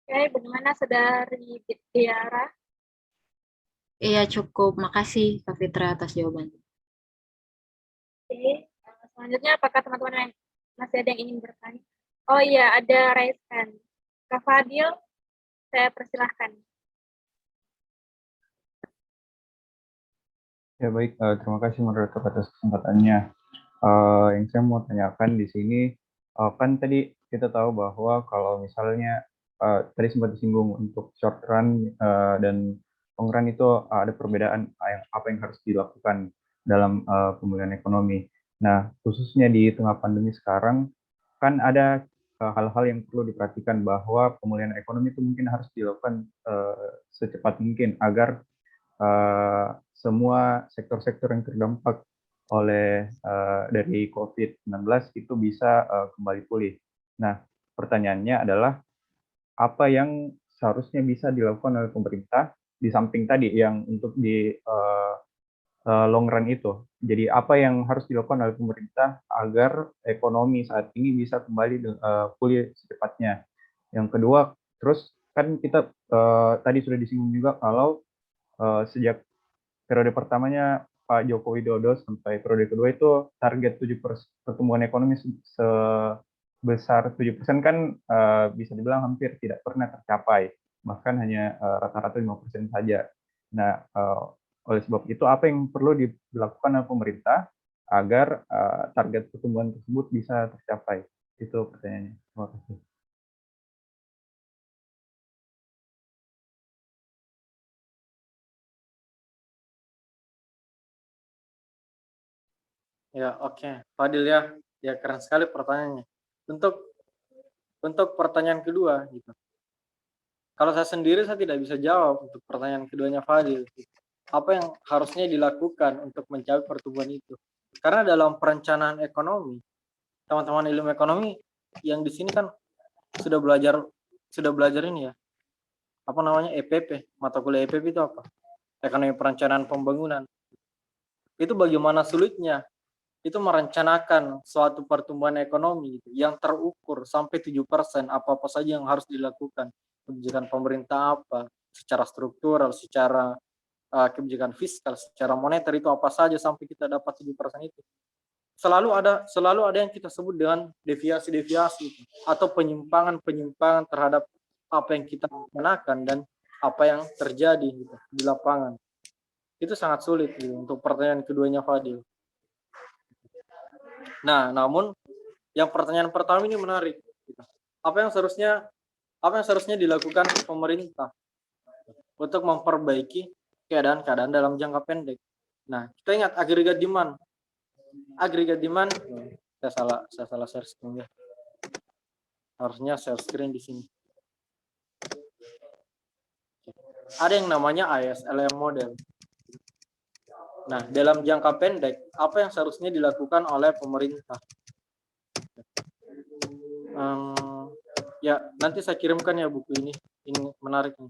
Oke, bagaimana saudari Diara? Iya, cukup. Makasih Kak Fitra atas jawaban. Oke, selanjutnya apakah teman-teman yang masih ada yang ingin bertanya? Oh iya, ada raise hand. Kak Fadil, saya persilahkan. Ya baik, terima kasih moderator atas kesempatannya. Yang saya mau tanyakan di sini, kan tadi kita tahu bahwa kalau misalnya tadi sempat disinggung untuk short run dan long run itu ada perbedaan apa yang harus dilakukan dalam pemulihan ekonomi. Nah, khususnya di tengah pandemi sekarang, kan ada hal-hal yang perlu diperhatikan bahwa pemulihan ekonomi itu mungkin harus dilakukan secepat mungkin agar semua sektor-sektor yang terdampak oleh dari COVID-19 itu bisa kembali pulih. Nah, pertanyaannya adalah apa yang seharusnya bisa dilakukan oleh pemerintah di samping tadi yang untuk di long run itu. Jadi apa yang harus dilakukan oleh pemerintah agar ekonomi saat ini bisa kembali pulih secepatnya. Yang kedua, terus kan kita tadi sudah disinggung juga kalau sejak periode pertamanya Pak Joko Widodo sampai periode kedua itu target 7% pertumbuhan ekonomi sebesar 7% kan bisa dibilang hampir tidak pernah tercapai, bahkan hanya rata-rata 5% saja. Nah, oleh sebab itu apa yang perlu dilakukan oleh pemerintah agar target pertumbuhan tersebut bisa tercapai? Itu pertanyaannya. Terima kasih. Ya, oke. Fadil ya. Ya, keren sekali pertanyaannya. Untuk pertanyaan kedua gitu. Kalau saya sendiri saya tidak bisa jawab untuk pertanyaan keduanya Fadil. Gitu. Apa yang harusnya dilakukan untuk mencapai pertumbuhan itu? Karena dalam perencanaan ekonomi, teman-teman ilmu ekonomi yang di sini kan sudah belajar ini ya. Apa namanya EPP? Mata kuliah EPP itu apa? Ekonomi perencanaan pembangunan. Itu bagaimana sulitnya itu merencanakan suatu pertumbuhan ekonomi gitu, yang terukur sampai 7%, apa-apa saja yang harus dilakukan, kebijakan pemerintah apa, secara struktural, secara kebijakan fiskal, secara moneter itu apa saja sampai kita dapat 7% itu. Selalu ada yang kita sebut dengan deviasi-deviasi atau penyimpangan terhadap apa yang kita rencanakan dan apa yang terjadi gitu, di lapangan. Itu sangat sulit gitu, untuk pertanyaan keduanya Fadil. Nah, namun yang pertanyaan pertama ini menarik. Apa yang seharusnya dilakukan pemerintah untuk memperbaiki keadaan-keadaan dalam jangka pendek? Nah, kita ingat agregat demand. Agregat demand, saya salah share screen ya. Harusnya share screen di sini. Ada yang namanya ISLM model. Nah, dalam jangka pendek, apa yang seharusnya dilakukan oleh pemerintah? Ya, nanti saya kirimkan ya buku ini. Ini menarik nih.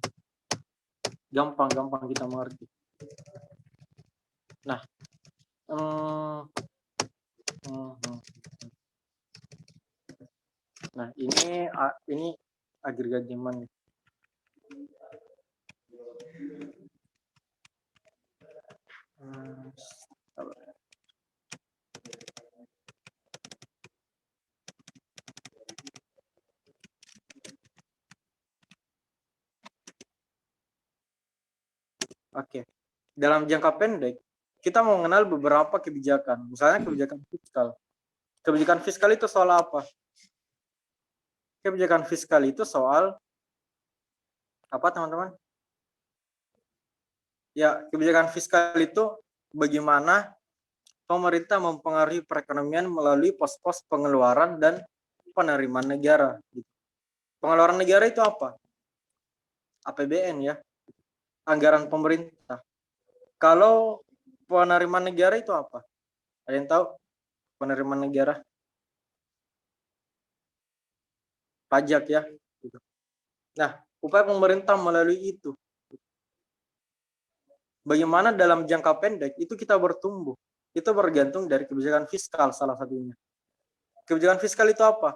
Gampang kita mengerti. Nah, nah ini agregat demand. Oke. Dalam jangka pendek, kita mau mengenal beberapa kebijakan. Misalnya kebijakan fiskal. Kebijakan fiskal itu soal apa? Kebijakan fiskal itu soal apa, teman-teman? Ya, kebijakan fiskal itu bagaimana pemerintah mempengaruhi perekonomian melalui pos-pos pengeluaran dan penerimaan negara. Pengeluaran negara itu apa? APBN ya, anggaran pemerintah. Kalau penerimaan negara itu apa? Ada yang tahu penerimaan negara? Pajak ya. Nah, upaya pemerintah melalui itu. Bagaimana dalam jangka pendek itu kita bertumbuh? Itu bergantung dari kebijakan fiskal salah satunya. Kebijakan fiskal itu apa?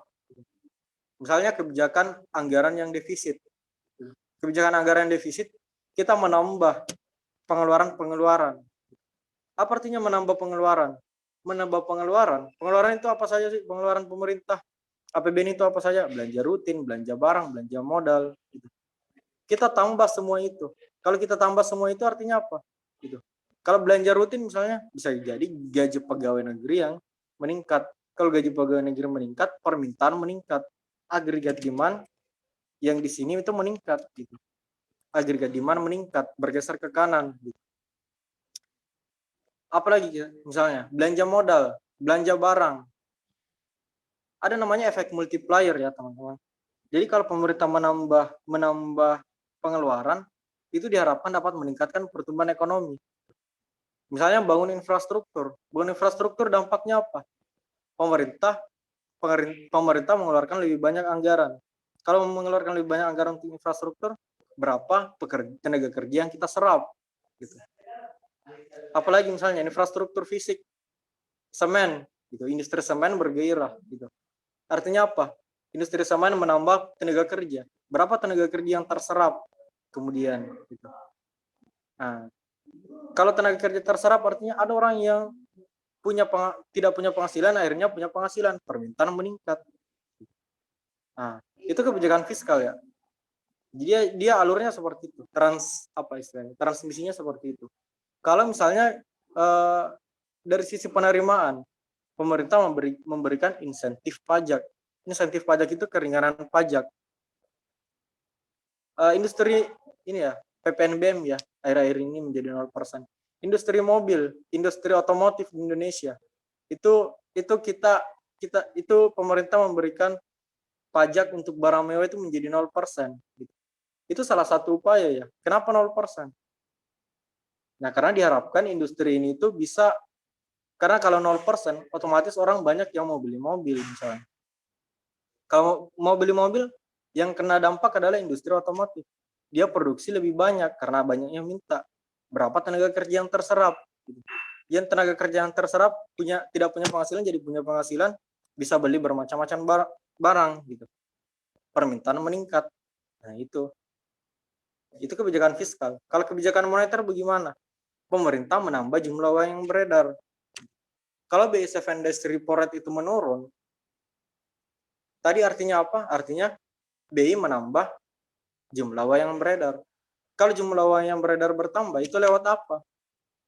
Misalnya kebijakan anggaran yang defisit. Kebijakan anggaran yang defisit, kita menambah pengeluaran. Apa artinya menambah pengeluaran? Menambah pengeluaran itu apa saja sih? Pengeluaran pemerintah. APBN itu apa saja? Belanja rutin, belanja barang, belanja modal. Kita tambah semua itu. Kalau kita tambah semua itu artinya apa? Kalau belanja rutin misalnya bisa jadi gaji pegawai negeri yang meningkat. Kalau gaji pegawai negeri meningkat, permintaan meningkat. Agregat demand yang di sini itu meningkat gitu. Agregat demand meningkat, bergeser ke kanan gitu. Apalagi misalnya belanja modal, belanja barang. Ada namanya efek multiplier ya, teman-teman. Jadi kalau pemerintah menambah pengeluaran, itu diharapkan dapat meningkatkan pertumbuhan ekonomi. Misalnya bangun infrastruktur. Bangun infrastruktur dampaknya apa? Pemerintah mengeluarkan lebih banyak anggaran. Kalau mengeluarkan lebih banyak anggaran untuk infrastruktur, berapa tenaga kerja yang kita serap? Gitu. Apalagi misalnya infrastruktur fisik, semen, gitu. Industri semen bergairah. Gitu. Artinya apa? Industri semen menambah tenaga kerja. Berapa tenaga kerja yang terserap? Kemudian, gitu. Nah, kalau tenaga kerja terserap artinya ada orang yang tidak punya penghasilan, akhirnya punya penghasilan, permintaan meningkat. Nah, itu kebijakan fiskal ya. Jadi dia alurnya seperti itu, transmisinya seperti itu. Kalau misalnya dari sisi penerimaan, pemerintah memberikan insentif pajak. Insentif pajak itu keringanan pajak. Industri ini ya, PPNBM ya, akhir-akhir ini menjadi 0%. Industri mobil, industri otomotif di Indonesia itu pemerintah memberikan pajak untuk barang mewah itu menjadi 0%. Itu salah satu upaya ya. Kenapa 0%? Nah, karena diharapkan industri ini itu bisa, karena kalau 0% otomatis orang banyak yang mau beli mobil misalnya. Kalau mau beli mobil, yang kena dampak adalah industri otomotif. Dia produksi lebih banyak karena banyak yang minta. Berapa tenaga kerja yang terserap? Yang tenaga kerja yang terserap tidak punya penghasilan, jadi punya penghasilan, bisa beli bermacam-macam barang gitu. Permintaan meningkat. Nah, itu kebijakan fiskal. Kalau kebijakan moneter bagaimana? Pemerintah menambah jumlah uang yang beredar. Kalau BI 7 Days Report Rate itu menurun, tadi artinya apa? Artinya BI menambah jumlah uang yang beredar. Kalau jumlah uang yang beredar bertambah, itu lewat apa?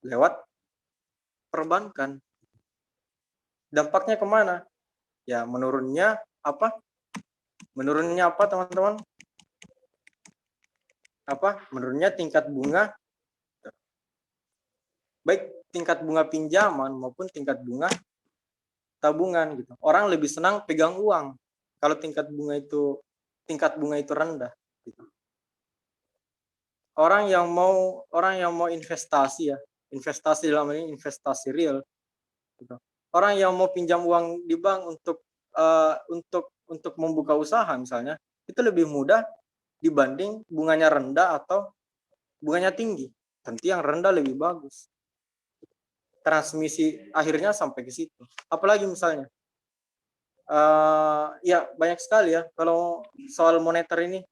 lewat perbankan. Dampaknya kemana? Ya menurunnya apa? Menurunnya apa teman-teman? Menurunnya tingkat bunga, baik tingkat bunga pinjaman maupun tingkat bunga tabungan gitu. Orang lebih senang pegang uang kalau tingkat bunga itu rendah gitu. Orang yang mau investasi ya, investasi dalam ini investasi real gitu. Orang yang mau pinjam uang di bank untuk membuka usaha misalnya, itu lebih mudah dibanding bunganya rendah atau bunganya tinggi. Tentu yang rendah lebih bagus. Transmisi akhirnya sampai ke situ. Apalagi misalnya, ya banyak sekali ya kalau soal moneter ini.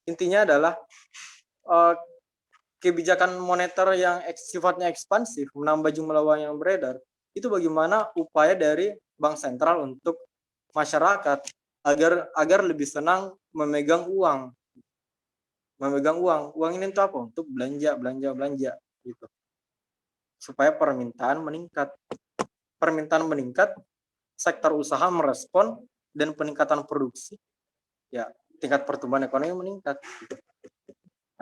Intinya adalah kebijakan moneter yang sifatnya ekspansif, menambah jumlah uang yang beredar, itu bagaimana upaya dari bank sentral untuk masyarakat agar lebih senang memegang uang. Uang ini untuk apa? Untuk belanja gitu. Supaya permintaan meningkat, sektor usaha merespon dan peningkatan produksi, ya tingkat pertumbuhan ekonomi meningkat.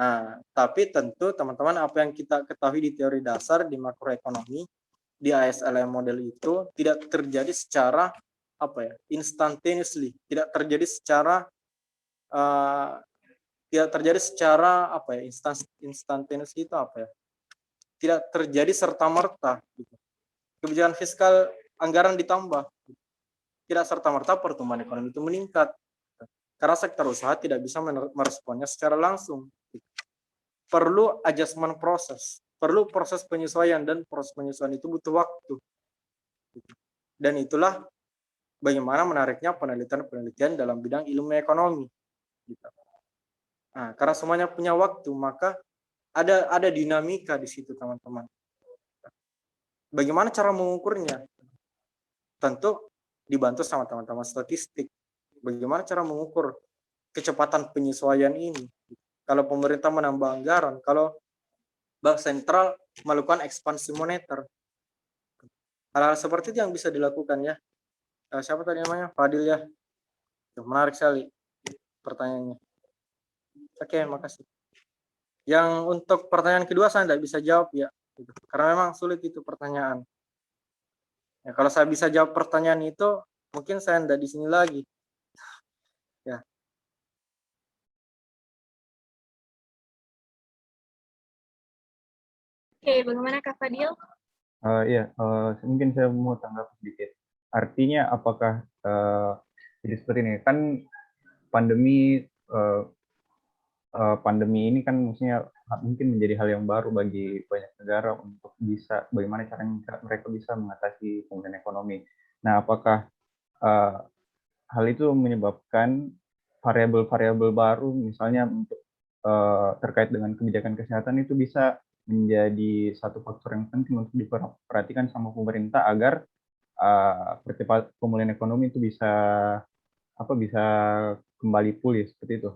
Nah, tapi tentu teman-teman apa yang kita ketahui di teori dasar di makroekonomi di ASLM model itu tidak terjadi secara instantaneously, tidak terjadi secara instantaneous itu tidak terjadi serta-merta gitu. Kebijakan fiskal anggaran ditambah, tidak serta-merta pertumbuhan ekonomi itu meningkat karena sektor usaha tidak bisa meresponnya secara langsung. Perlu adjustment proses, perlu proses penyesuaian, dan proses penyesuaian itu butuh waktu. Dan itulah bagaimana menariknya penelitian dalam bidang ilmu ekonomi. Nah, karena semuanya punya waktu, maka ada dinamika di situ, teman-teman. Bagaimana cara mengukurnya? Tentu dibantu sama teman-teman statistik. Bagaimana cara mengukur kecepatan penyesuaian ini? Kalau pemerintah menambah anggaran, kalau bank sentral melakukan ekspansi moneter, hal-hal seperti itu yang bisa dilakukan ya. Siapa tadi namanya? Fadil ya. Menarik sekali pertanyaannya. Oke, makasih. Yang untuk pertanyaan kedua saya tidak bisa jawab ya, karena memang sulit itu pertanyaan. Ya, kalau saya bisa jawab pertanyaan itu, mungkin saya tidak di sini lagi. Ya. Oke, bagaimana Kak Fadil? Mungkin saya mau tanggap sedikit. Artinya apakah jadi seperti ini kan pandemi ini kan maksudnya mungkin menjadi hal yang baru bagi banyak negara untuk bisa bagaimana caranya mereka bisa mengatasi pemulihan ekonomi. Nah, apakah hal itu menyebabkan variabel-variabel baru misalnya untuk terkait dengan kebijakan kesehatan itu bisa menjadi satu faktor yang penting untuk diperhatikan sama pemerintah agar percepat pemulihan ekonomi itu bisa kembali pulih seperti itu.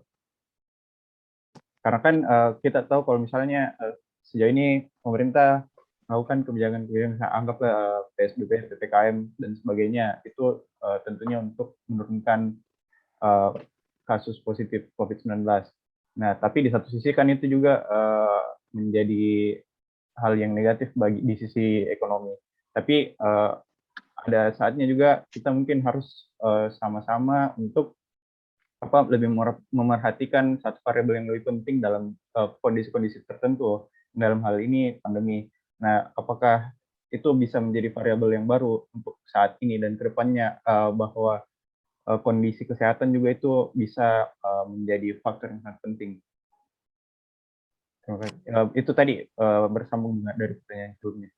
Karena kan kita tahu kalau misalnya sejauh ini pemerintah melakukan kebijakan anggaplah PSBB, PPKM dan sebagainya itu tentunya untuk menurunkan kasus positif COVID-19. Nah, tapi di satu sisi kan itu juga menjadi hal yang negatif di sisi ekonomi. Tapi ada saatnya juga kita mungkin harus sama-sama untuk lebih memerhatikan satu variabel yang lebih penting dalam kondisi-kondisi tertentu, dalam hal ini pandemi. Nah, apakah itu bisa menjadi variabel yang baru untuk saat ini dan kedepannya bahwa kondisi kesehatan juga itu bisa menjadi faktor yang sangat penting. Itu tadi bersambung dari pertanyaan sebelumnya.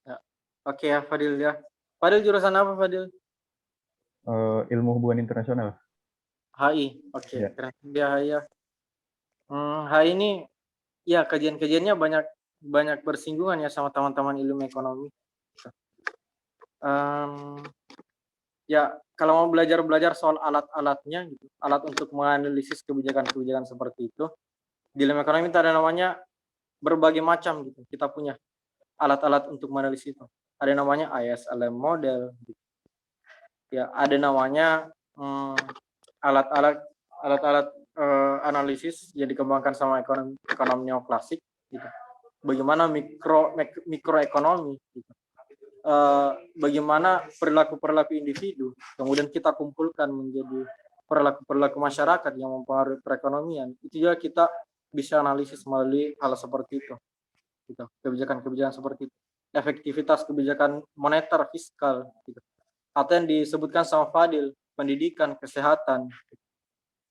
Ya. Oke ya Fadil ya. Fadil jurusan apa Fadil? Ilmu hubungan internasional. HI, oke. Ya. Keren dia HI ya. HI ini ya kajian-kajiannya banyak bersinggungan ya sama teman-teman ilmu ekonomi. Ya kalau mau belajar soal alat-alatnya, gitu, alat untuk menganalisis kebijakan-kebijakan seperti itu, di ilmu ekonomi itu ada namanya berbagai macam gitu. Kita punya alat-alat untuk menganalisis itu. Ada namanya ISLM model, gitu. Ya, ada namanya alat-alat analisis yang dikembangkan sama ekonomi neoklasik, gitu. Bagaimana mikroekonomi, gitu. Bagaimana perilaku individu, kemudian kita kumpulkan menjadi perilaku masyarakat yang mempengaruhi perekonomian. Itu juga kita bisa analisis melalui hal seperti itu, gitu. Kebijakan-kebijakan seperti itu, efektivitas kebijakan moneter, fiskal, gitu. Atau yang disebutkan sama Fadil, pendidikan, kesehatan.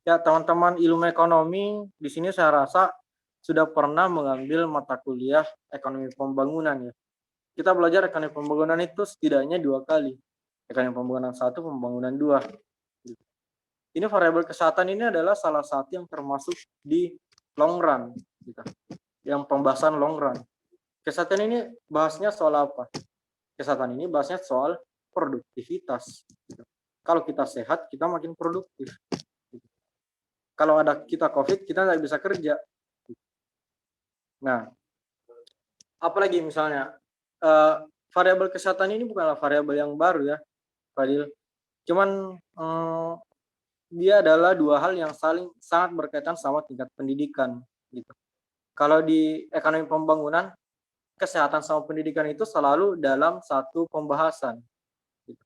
Ya, teman-teman ilmu ekonomi di sini saya rasa sudah pernah mengambil mata kuliah ekonomi pembangunan, ya. Kita belajar ekonomi pembangunan itu setidaknya 2 kali. Ekonomi pembangunan 1, pembangunan 2. Ini variabel kesehatan ini adalah salah satu yang termasuk di long run, gitu. Yang pembahasan long run. Kesehatan ini bahasnya soal apa? Kesehatan ini bahasnya soal produktivitas, gitu. Kalau kita sehat, kita makin produktif, gitu. Kalau ada kita COVID, kita nggak bisa kerja. Nah, apalagi misalnya variabel kesehatan ini bukanlah variabel yang baru, ya, Fadil. Cuman dia adalah 2 hal yang sangat berkaitan sama tingkat pendidikan, gitu. Kalau di ekonomi pembangunan, kesehatan sama pendidikan itu selalu dalam satu pembahasan, gitu.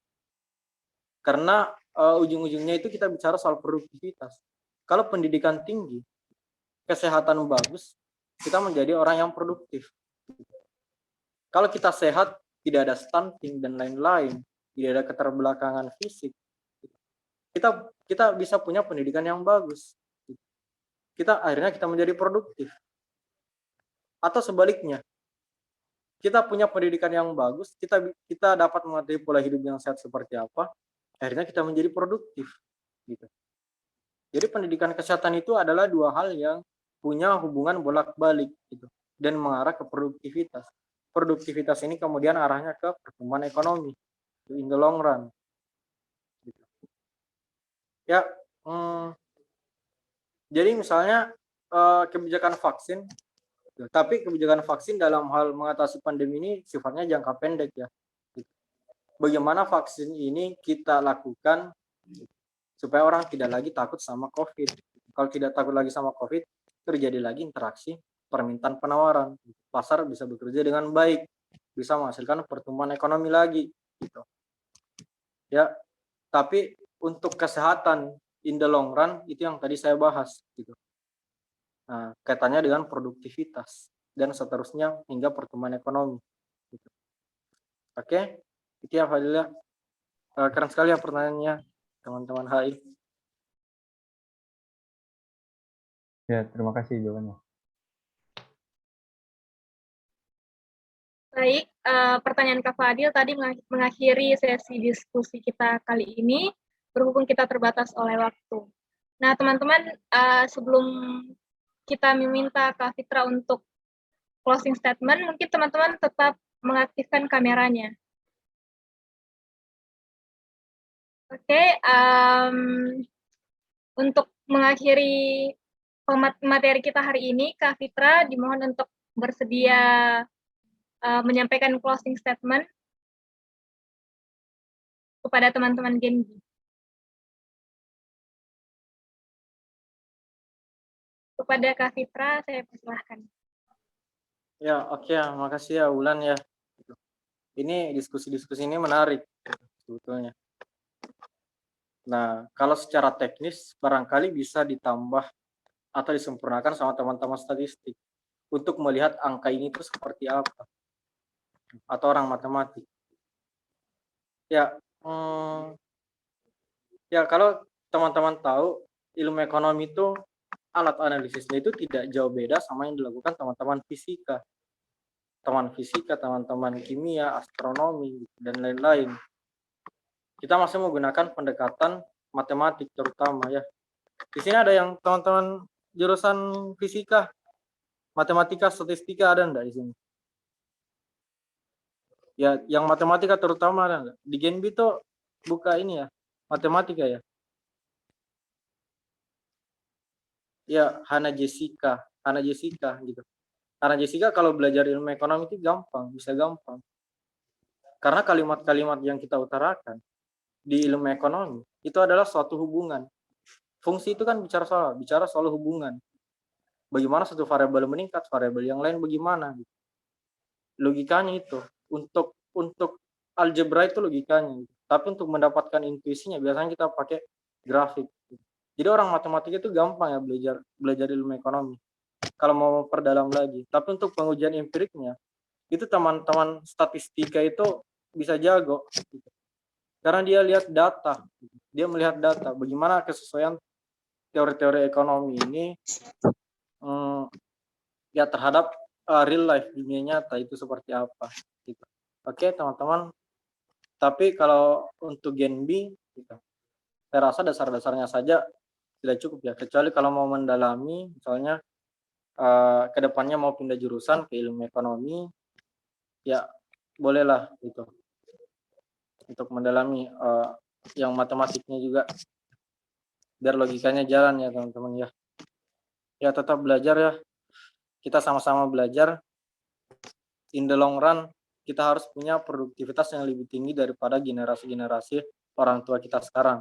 Karena ujung-ujungnya itu kita bicara soal produktivitas. Kalau pendidikan tinggi, kesehatan bagus, kita menjadi orang yang produktif. Kalau kita sehat, tidak ada stunting dan lain-lain, tidak ada keterbelakangan fisik, kita bisa punya pendidikan yang bagus. Akhirnya kita menjadi produktif. Atau sebaliknya, kita punya pendidikan yang bagus, kita dapat mengerti pola hidup yang sehat seperti apa, akhirnya kita menjadi produktif, gitu. Jadi pendidikan kesehatan itu adalah 2 hal yang punya hubungan bolak-balik, gitu, dan mengarah ke produktivitas. Produktivitas ini kemudian arahnya ke pertumbuhan ekonomi in the long run, gitu. Ya, jadi misalnya kebijakan vaksin, tapi kebijakan vaksin dalam hal mengatasi pandemi ini sifatnya jangka pendek, ya. Bagaimana vaksin ini kita lakukan supaya orang tidak lagi takut sama COVID. Kalau tidak takut lagi sama COVID, terjadi lagi interaksi permintaan penawaran. Pasar bisa bekerja dengan baik, bisa menghasilkan pertumbuhan ekonomi lagi, gitu. Ya, tapi untuk kesehatan in the long run itu yang tadi saya bahas, gitu. Nah, kaitannya dengan produktivitas dan seterusnya hingga pertumbuhan ekonomi, gitu. Oke, itu ya Fadila. Keren sekali ya pertanyaannya, teman-teman HI. Ya, terima kasih jawabannya. Baik, pertanyaan Kak Fadil tadi mengakhiri sesi diskusi kita kali ini, berhubung kita terbatas oleh waktu. Nah, teman-teman, sebelum kita meminta Kak Fitra untuk closing statement, mungkin teman-teman tetap mengaktifkan kameranya. Oke, untuk mengakhiri materi kita hari ini, Kak Fitra dimohon untuk bersedia menyampaikan closing statement kepada teman-teman Genbi. Kepada Kak Fitra, saya persilahkan. Ya, oke ya, makasih ya Ulan ya. Ini diskusi-diskusi ini menarik sebetulnya. Nah, kalau secara teknis barangkali bisa ditambah atau disempurnakan sama teman-teman statistik untuk melihat angka ini itu seperti apa, atau orang matematik. Ya, ya kalau teman-teman tahu ilmu ekonomi itu alat analisisnya itu tidak jauh beda sama yang dilakukan teman-teman fisika, teman-teman kimia, astronomi, dan lain-lain. Kita masih menggunakan pendekatan matematik terutama, ya. Di sini ada yang teman-teman jurusan fisika, matematika, statistika ada enggak di sini? Ya, yang matematika terutama ada enggak? Di Genbi tuh buka ini ya, matematika ya. Ya, Hana Jessica gitu. Karena Jessica kalau belajar ilmu ekonomi itu gampang, bisa gampang. Karena kalimat-kalimat yang kita utarakan di ilmu ekonomi itu adalah suatu hubungan. Fungsi itu kan bicara soal hubungan. Bagaimana satu variabel meningkat, variabel yang lain bagaimana. Logikanya itu. Untuk algebra itu logikanya. Tapi untuk mendapatkan intuisinya biasanya kita pakai grafik. Jadi orang matematika itu gampang ya belajar ilmu ekonomi. Kalau mau perdalam lagi. Tapi untuk pengujian empiriknya, itu teman-teman statistika itu bisa jago. Karena dia lihat data. Dia melihat data. Bagaimana kesesuaian teori-teori ekonomi ini ya terhadap real life dunia nyata itu seperti apa. Gitu. Oke teman-teman. Tapi kalau untuk Gen B, gitu, saya rasa dasar-dasarnya saja tidak cukup ya. Kecuali kalau mau mendalami, misalnya kedepannya mau pindah jurusan ke ilmu ekonomi, ya bolehlah gitu. Untuk mendalami yang matematiknya juga, biar logikanya jalan ya teman-teman ya. Ya tetap belajar ya. Kita sama-sama belajar. In the long run, kita harus punya produktivitas yang lebih tinggi daripada generasi-generasi orang tua kita sekarang.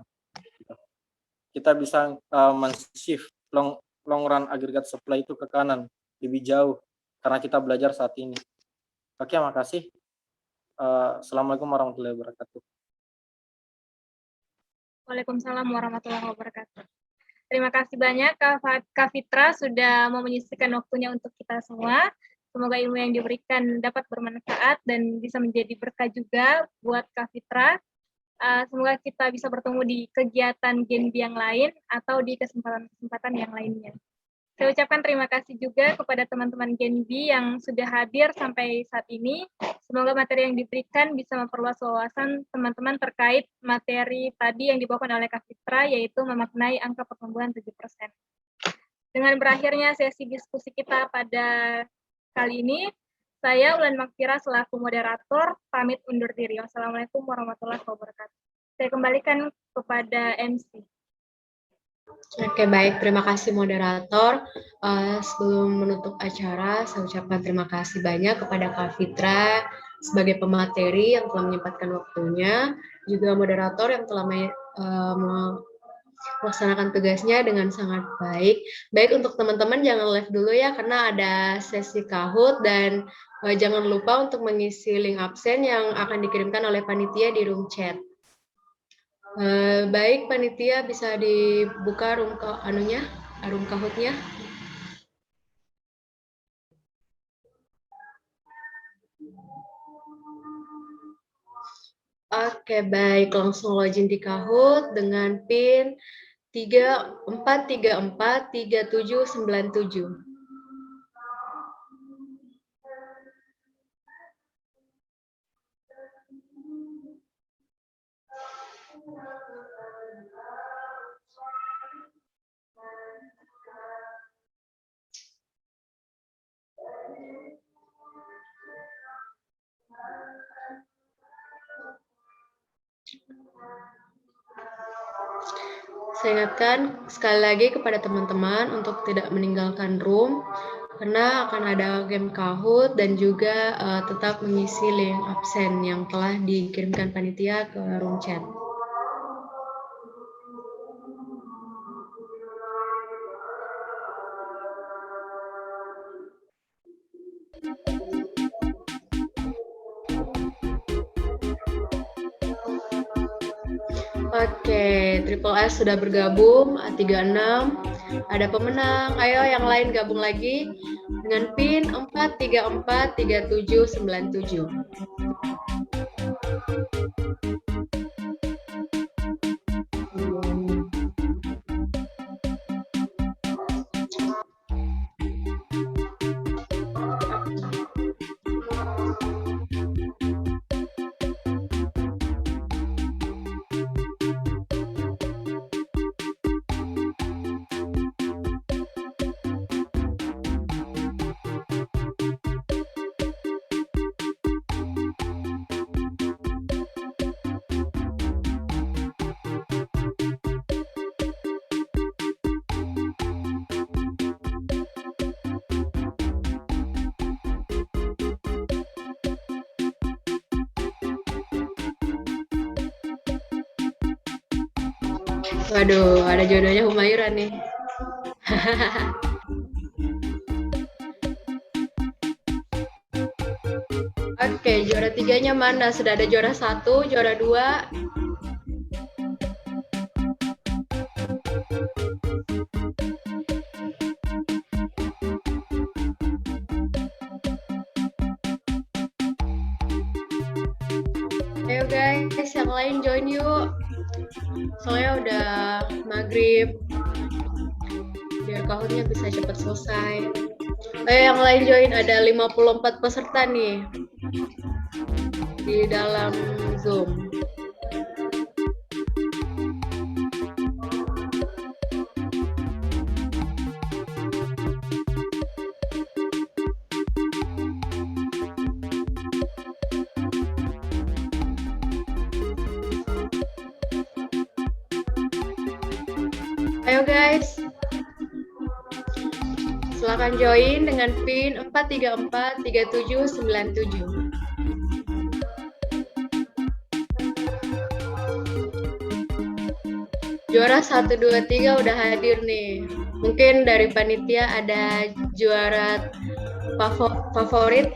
Kita bisa men-shift long run aggregate supply itu ke kanan, lebih jauh, karena kita belajar saat ini. Oke, makasih. Assalamualaikum warahmatullahi wabarakatuh. Waalaikumsalam warahmatullahi wabarakatuh. Terima kasih banyak Kak Fitra sudah mau menyisihkan waktunya untuk kita semua. Semoga ilmu yang diberikan dapat bermanfaat dan bisa menjadi berkah juga buat Kak Fitra. Semoga kita bisa bertemu di kegiatan Gen B yang lain atau di kesempatan-kesempatan yang lainnya. Saya ucapkan terima kasih juga kepada teman-teman Gen B yang sudah hadir sampai saat ini. Semoga materi yang diberikan bisa memperluas wawasan teman-teman terkait materi tadi yang dibawakan oleh Kak Fitra, yaitu memaknai angka pertumbuhan 7%. Dengan berakhirnya sesi diskusi kita pada kali ini, saya Ulan Makfira selaku moderator pamit undur diri. Wassalamualaikum warahmatullahi wabarakatuh. Saya kembalikan kepada MC. Oke, baik. Terima kasih moderator. Sebelum menutup acara, saya ucapkan terima kasih banyak kepada Kak Fitra sebagai pemateri yang telah menyempatkan waktunya, juga moderator yang telah melaksanakan tugasnya dengan sangat baik. Baik, untuk teman-teman jangan live dulu ya, karena ada sesi Kahoot, dan jangan lupa untuk mengisi link absen yang akan dikirimkan oleh panitia di room chat. Baik, panitia bisa dibuka room Kahoot-nya. Oke, baik, langsung login di Kahoot dengan PIN 34343797. Saya ingatkan sekali lagi kepada teman-teman untuk tidak meninggalkan room, karena akan ada game Kahoot dan juga tetap mengisi link absen yang telah dikirimkan panitia ke room chat. Oke, Triple S sudah bergabung, A36, ada pemenang, ayo yang lain gabung lagi dengan PIN 43433797. Waduh, ada jodohnya Humayura nih. Oke, juara 3-nya mana? Sudah ada juara 1, juara 2. Ayo guys, yang lain join yuk. Soalnya udah maghrib. Biar kahutnya bisa cepat selesai. Ayo yang lain join, ada 54 peserta nih di dalam Zoom. Ayo guys, silakan join dengan PIN 4343797. Juara 1, 2, 3 udah hadir nih. Mungkin dari panitia ada juara favorit.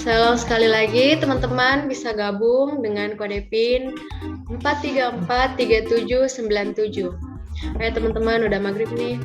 Saya sekali lagi, teman-teman bisa gabung dengan kode PIN 4343797. Ayo teman-teman, udah maghrib nih.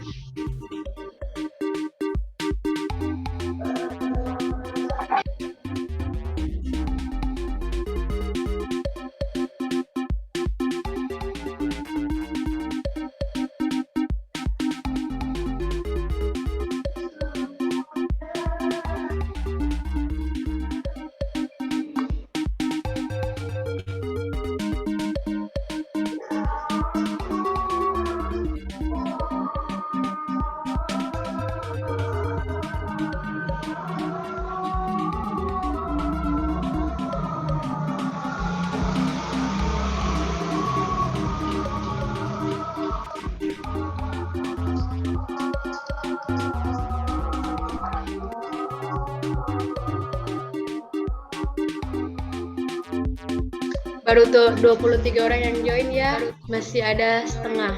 Baru tuh 23 orang yang join ya, masih ada setengah.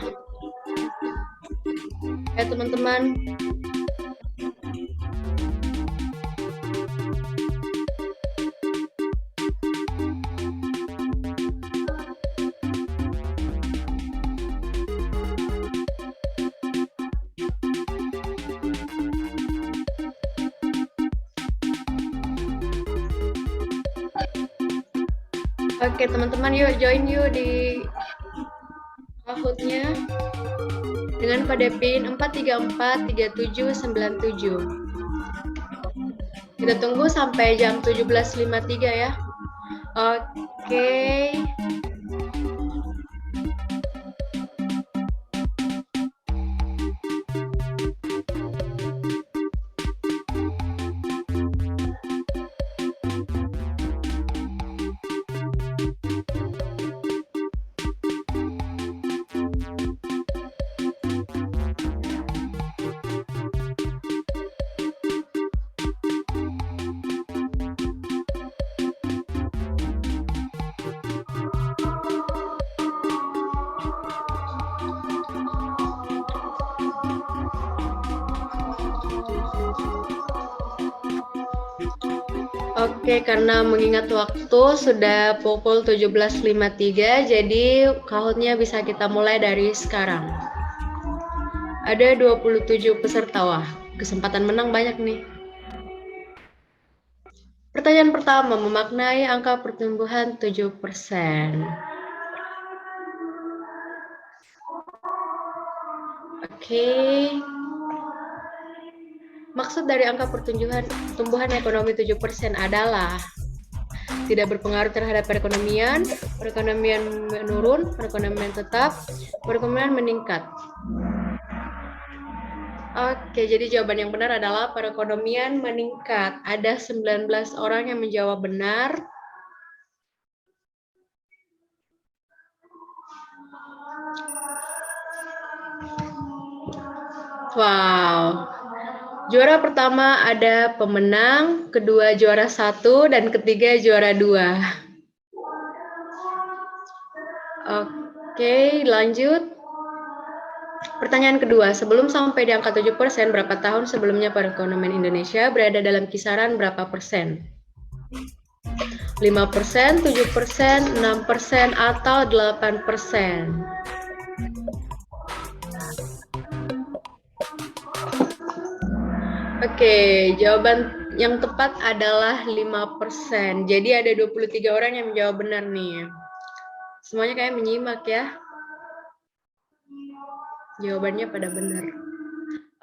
Ya teman-teman. Oke teman-teman, yuk join yuk di Kahoot-nya dengan kode PIN 4343797. Kita tunggu sampai jam 17.53 ya. Oke. Oke, karena mengingat waktu sudah pukul 17.53, jadi Kahoot-nya bisa kita mulai dari sekarang. Ada 27 peserta, wah, kesempatan menang banyak nih. Pertanyaan pertama, memaknai angka pertumbuhan 7%. Oke. Maksud dari angka pertumbuhan ekonomi 7% adalah tidak berpengaruh terhadap perekonomian menurun, perekonomian tetap, perekonomian meningkat. Oke, jadi jawaban yang benar adalah perekonomian meningkat. Ada 19 orang yang menjawab benar. Wow. Juara pertama ada pemenang, kedua juara 1, dan ketiga juara 2. Oke, lanjut. Pertanyaan kedua, sebelum sampai di angka 7%, berapa tahun sebelumnya perekonomian Indonesia berada dalam kisaran berapa persen? 5%, 7%, 6%, atau 8%? Oke, jawaban yang tepat adalah 5%. Jadi ada 23 orang yang menjawab benar nih. Semuanya kayak menyimak ya. Jawabannya pada benar.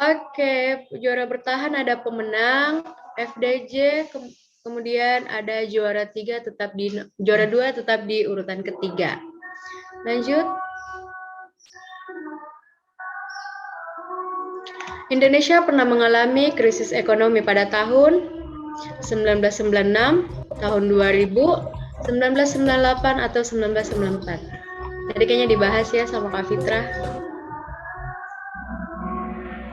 Oke, juara bertahan ada pemenang, FDJ, kemudian ada juara 3 tetap di juara 2 tetap di urutan ketiga. Lanjut. Indonesia pernah mengalami krisis ekonomi pada tahun 1996, tahun 2000, 1998, atau 1994. Tadi kayaknya dibahas ya sama Kak Fitra.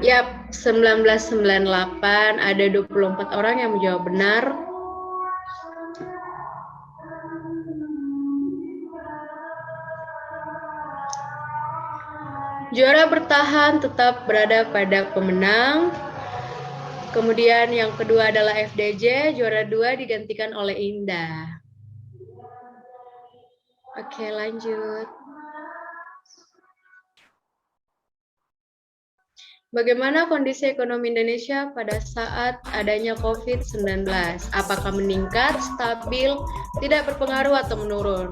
Yap, 1998, ada 24 orang yang menjawab benar. Juara bertahan tetap berada pada pemenang. Kemudian yang kedua adalah FDJ, juara 2 digantikan oleh Indah. Oke, lanjut. Bagaimana kondisi ekonomi Indonesia pada saat adanya COVID-19? Apakah meningkat, stabil, tidak berpengaruh, atau menurun?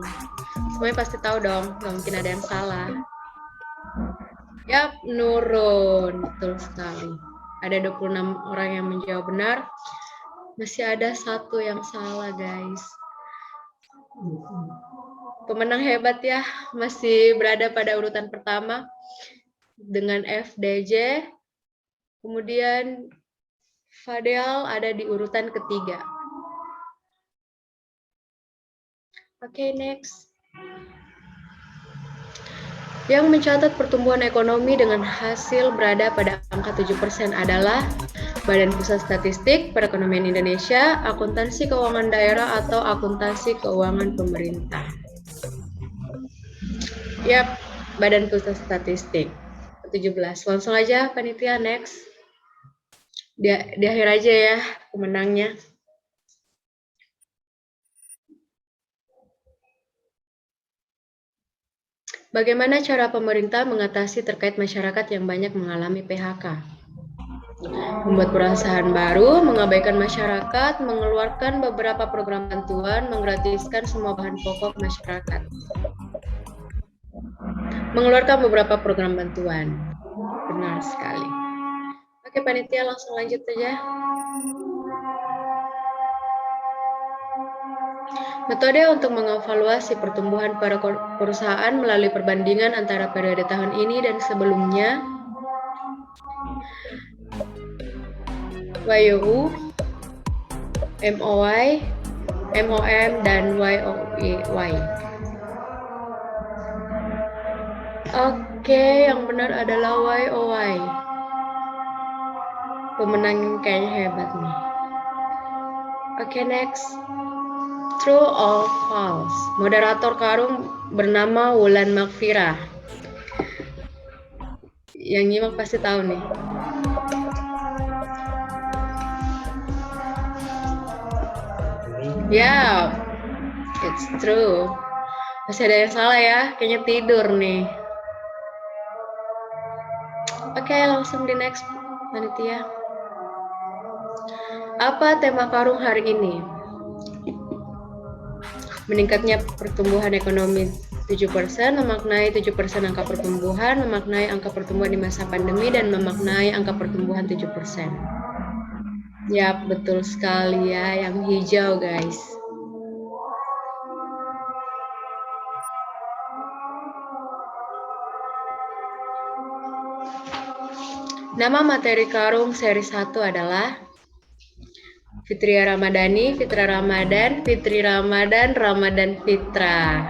Semuanya pasti tahu dong, nggak mungkin ada yang salah. Yap, menurun. Betul sekali. Ada 26 orang yang menjawab benar. Masih ada 1 yang salah, guys. Pemenang hebat ya, masih berada pada urutan pertama dengan FDJ. Kemudian Fadel ada di urutan ketiga. Oke, next. Yang mencatat pertumbuhan ekonomi dengan hasil berada pada angka 7% adalah Badan Pusat Statistik, Perekonomian Indonesia, Akuntansi Keuangan Daerah, atau Akuntansi Keuangan Pemerintah. Yap, Badan Pusat Statistik. 17. Langsung aja, panitia, next. Di akhir aja ya, pemenangnya. Bagaimana cara pemerintah mengatasi terkait masyarakat yang banyak mengalami PHK? Membuat perusahaan baru, mengabaikan masyarakat, mengeluarkan beberapa program bantuan, menggratiskan semua bahan pokok masyarakat. Mengeluarkan beberapa program bantuan. Benar sekali. Oke, panitia langsung lanjut saja. Metode untuk mengevaluasi pertumbuhan perusahaan melalui perbandingan antara periode tahun ini dan sebelumnya. YOU, MOY, MOM, dan YOY. Oke, yang benar adalah YOY. Pemenang kayaknya hebat nih. Oke, next. True or false? Moderator Karung bernama Wulan Makfirah. Yang nyimak pasti tahu nih. Yeah, it's true. Masih ada yang salah ya, kayaknya tidur nih. Oke, langsung di next, panitia. Apa tema Karung hari ini? Meningkatnya pertumbuhan ekonomi 7%, memaknai 7% angka pertumbuhan, memaknai angka pertumbuhan di masa pandemi, dan memaknai angka pertumbuhan 7%. Yap, betul sekali ya, yang hijau guys. Nama materi karung seri 1 adalah Fitria Ramadhani, Fitra Ramadan, Fitri Ramadan, Ramadan Fitra.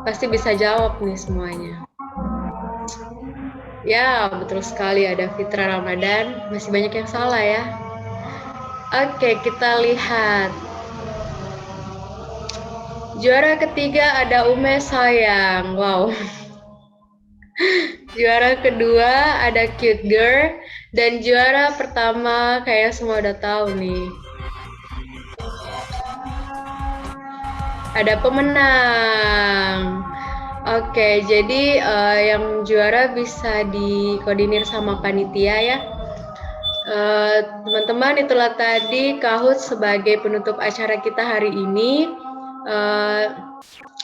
Pasti bisa jawab nih semuanya. Ya, betul sekali ada Fitra Ramadan. Masih banyak yang salah ya. Oke, kita lihat. Juara ketiga ada Ume Sayang. Wow. Juara kedua ada Cute Girl. Dan juara pertama kayak semua udah tahu nih. Ada pemenang. Oke, jadi yang juara bisa dikoordinir sama panitia ya. Teman-teman, itulah tadi Kahoot sebagai penutup acara kita hari ini.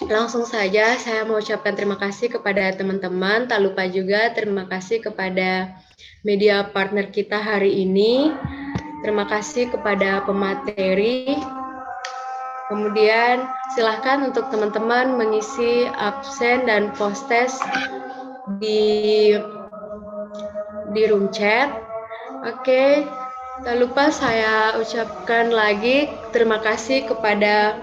Langsung saja saya mau ucapkan terima kasih kepada teman-teman. Tak lupa juga terima kasih kepada media partner kita hari ini. Terima kasih kepada pemateri. Kemudian silahkan untuk teman-teman mengisi absen dan post-test di room chat. Oke, tak lupa saya ucapkan lagi terima kasih kepada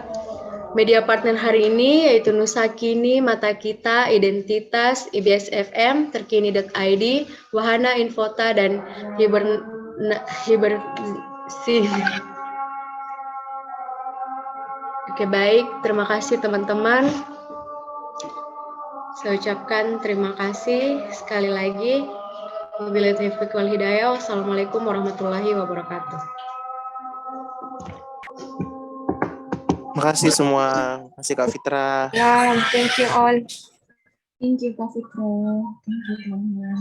media partner hari ini yaitu Nusa Kini, Mata Kita, Identitas, IBS FM, Terkini.id, Wahana Infota, dan Hibersi. Oke, baik. Terima kasih teman-teman. Saya ucapkan terima kasih sekali lagi. Wabillahi taufiq wal hidayah. Wassalamualaikum warahmatullahi wabarakatuh. Terima kasih semua. Terima kasih Kak Fitra. Thank you all. Thank you, Kak Fitra. Thank you, teman-teman.